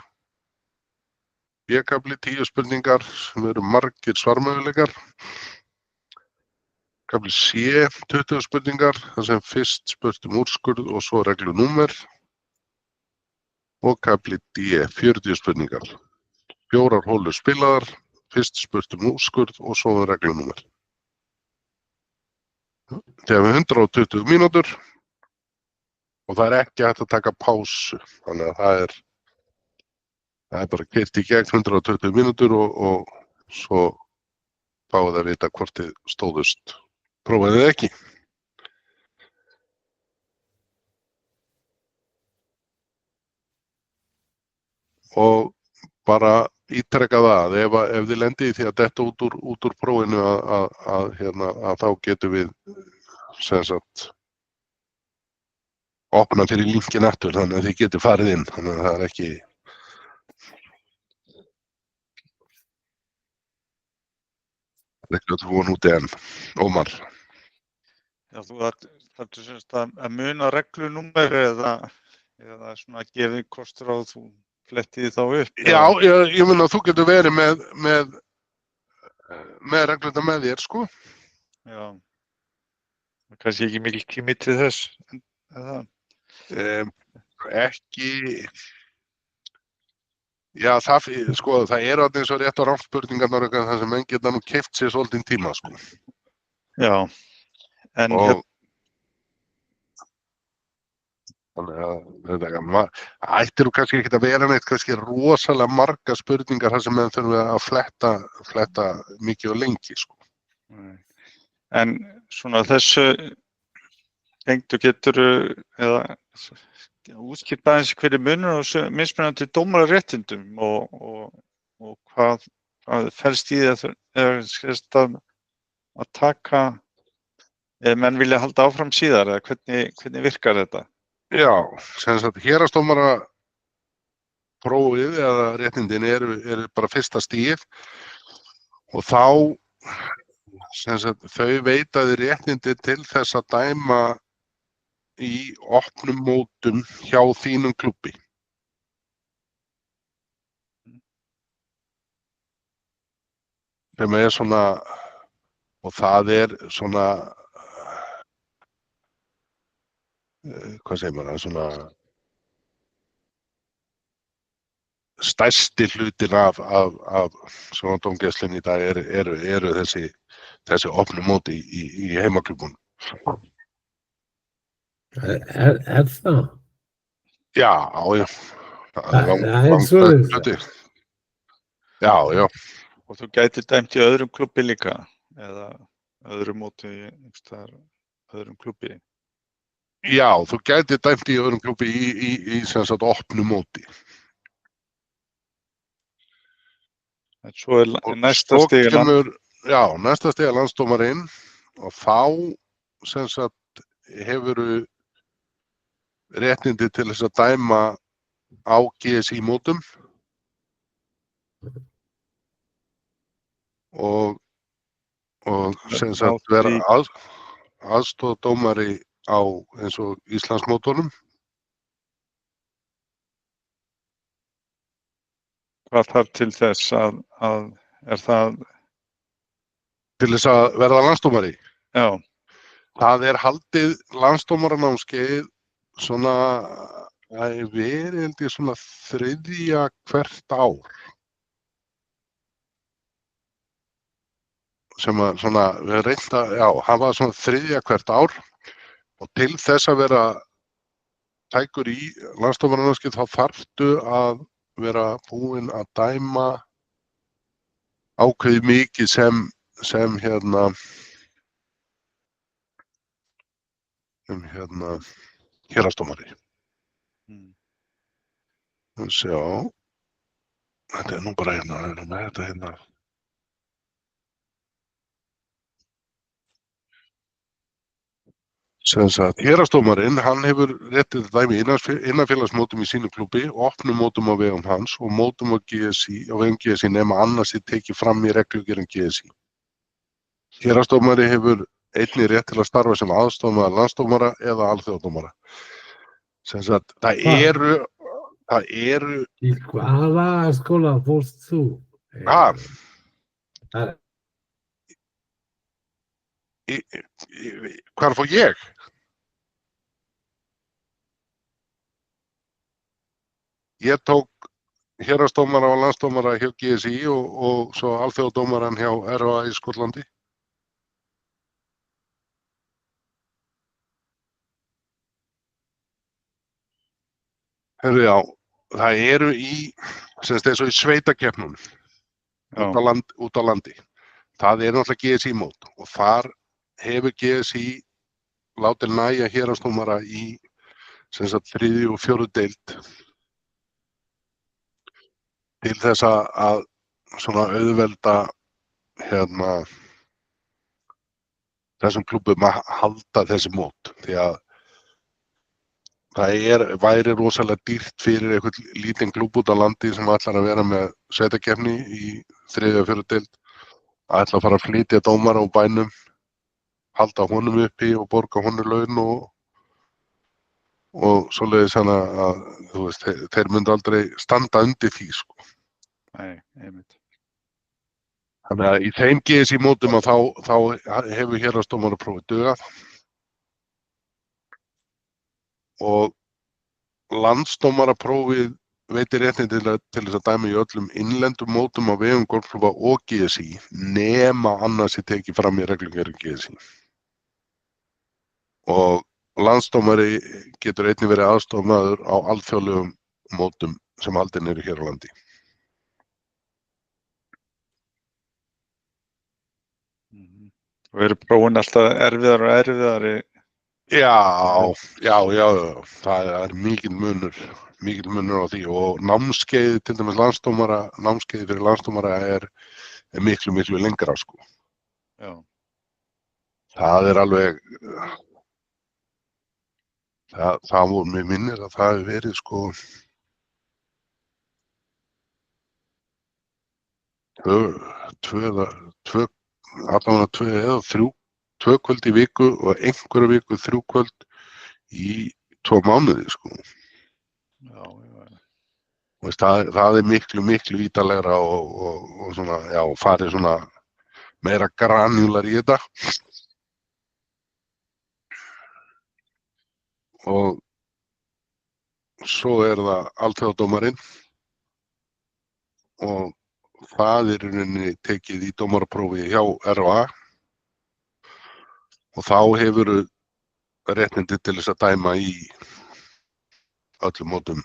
B-kafli 10 spurningar sem eru margir svarmöguleikar. Kafli C 20 spurningar þar sem fyrst spurt úrskurð og svo reglunúmer. Og kafli D 40 spurningar. 4 hólur spilaðar, fyrst spurt úrskurð og svo reglunúmer. Þegar við 120 mínútur og það ekki hægt að taka pásu, þannig að það er bara keyrt í gegn 120 mínútur og svo fáið að vita hvort þið stóðust prófið eða ekki. Og bara ítreka það ef þið lendið í því að detta út úr prófinu að þá getum við sem sagt opna fyrir linkin aftur þannig að þið getið farið inn, þannig að það er ekki að von úti enn. Ómar. Já, þú þarftu semst að muna reglunúmer eða svona gefið kostur á að þú flettiði þá upp? Já, ég meina að þú getur verið með regluna með þér, sko. Já, það er kannski ekki mikil tími til þess, eða? Ekki, já, það eru allir eins og rétt og rangt spurningarnar þar sem menn geta nú keypt sér svolítinn tíma, sko. Já, en Þannig að ættir þú kannski ekki að vera neitt kannski rosalega marga spurningar þar sem menn þurfa að fletta mikið og lengi, sko. En svona þessu tengdu geturðu eða útskýrt aðeins hver munur á mismunandi dómararéttindum og hvað felst í það að taka ef menn vilja halda áfram síðar eða hvernig virkar þetta? Já, sem sagt héraðsdómara prófið eða réttindin eru bara fyrsta stigið og þá sem sagt þau veita þið réttindi til þess að dæma í opnum mótum hjá þínum klúbbi. Sem svona, og það svona hvað segir maður, svona stærsti hlutin af svona dómgæslunni í dag eru þessi opnu móti í heimaklúbbunum. Er það? Já. Það er svoleiðis. Já. Og þú gætir dæmt í öðrum klúbbi líka eða öðrum móti í öðrum klúbbi? Já, þú gætir dæmt í öðrum klúbbi í sem sagt opnu móti. En svo næsta stig næsta stig landsdómarinn og þá sem sagt hefurðu réttindi til þess að dæma á GSI mótum og sem sagt vera aðstoðardómari á eins og Íslandsmótunum. Hvað þarf til þess að er það? Til þess að verða landsdómari? Já. Það er haldið landsdómaranámskeið svona, verið held ég svona 3. hvert ár. sem að svona, við reynda, já, hafa svona þriðja hvert ár og til þess að vera tækur í landsdómarannámskeið þá þarftu að vera búinn að dæma ákveðið mikið sem héraðsdómari. Sjá, þetta nú bara þetta sem sagt, héraðsdómarinn, hann hefur réttið dæmi innanfélagsmótum í sínu klúbbi, opnum mótum á vegum hans og mótum á vegum GSI nema annars tekið fram í reglugerðum GSI. Héraðsdómari hefur einnig rétt til að starfa sem aðstoðarmaður landsdómara eða alþjóðadómara. Sem sagt, það eru Í hvaða skóla fórst þú? Hvar fór ég? Ég tók héraðsdómara og landsdómara hjá GSI og svo alþjóðadómaran hjá RA í Skotlandi. Já, það eru eins og í sveitakeppnum út á landi. Það er náttúrulega GSI mót og þar hefur GSI látið nægja héraðsdómara í þriðju og fjórðu deild til þess að svona auðvelda þessum klúbbum að halda þessi mót því að það væri rosalega dýrt fyrir einhvern lítinn klúbb út á landi sem ætlar að vera með sveitakeppni í þriðju og fjórðu deild að ætla að fara að flytja dómara á bænum, halda honum uppi og borga honum laun og svoleiðis að þú veist, þeir myndu aldrei standa undir því sko. Nei, einmitt. Þannig að í þeim GSI mótum að þá hefur héraðsdómaraprófið dugað og landsdómaraprófið veitir réttindi til þess að dæma í öllum innlendum mótum á vegum golfklúbba og GSI nema annars tekið fram í reglugerðum GSI. Og landsdómari getur einnig verið aðstoðarmaður á alþjóðlegum mótum sem haldin eru hér á landi. Og eru prófin alltaf erfiðar og erfiðari? Já, það er mikill munur á því og námskeið til dæmis námskeið fyrir landsdómara er miklu lengra sko. Já. Það er alveg það voru mér minnir að það hefur verið sko tvö kvöld í viku og einhverja viku 3 kvöld í 2 mánuði sko. Já. Veist, það er miklu ítarlegra og svona, já, farið svona meira granjúlar í þetta. Og svo er það alþjóðadómarinn og það er í rauninni tekið í dómaraprófi hjá RA og þá hefur réttindi til þess að dæma í öllum mótum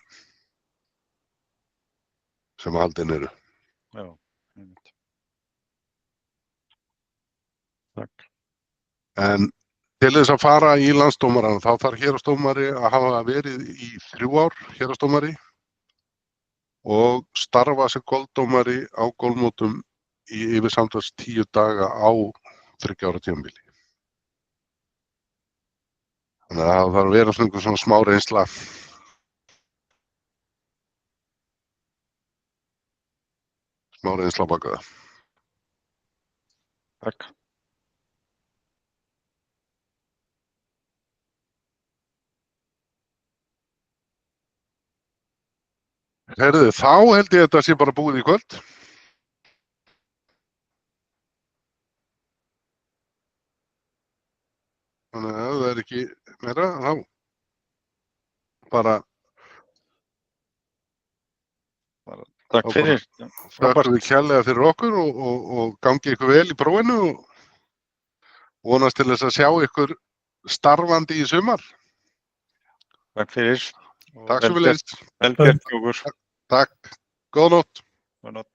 sem haldin eru. Já, einmitt. Takk. En til þess að fara í landsdómarann þá þarf héraðsdómari að hafa verið í 3 ár héraðsdómari og starfa sem golfdómari á golfmótum í yfir samtals 10 daga á 3 ára tímabili. Þannig að það þarf að vera svona smá reynsla. Smá reynsla á bak við það. Takk. Heyrðu, þá held ég að þetta sé bara búið í kvöld. Þannig að það er ekki meira, þá bara Takk fyrir. Þakka við kærlega fyrir okkur og gangi ykkur vel í prófinu og vonast til þess að sjá ykkur starfandi í sumar. Takk fyrir. Takk sömuleiðis. Vel gert, Guðmundur. Takk. Góða nótt. Góða nótt.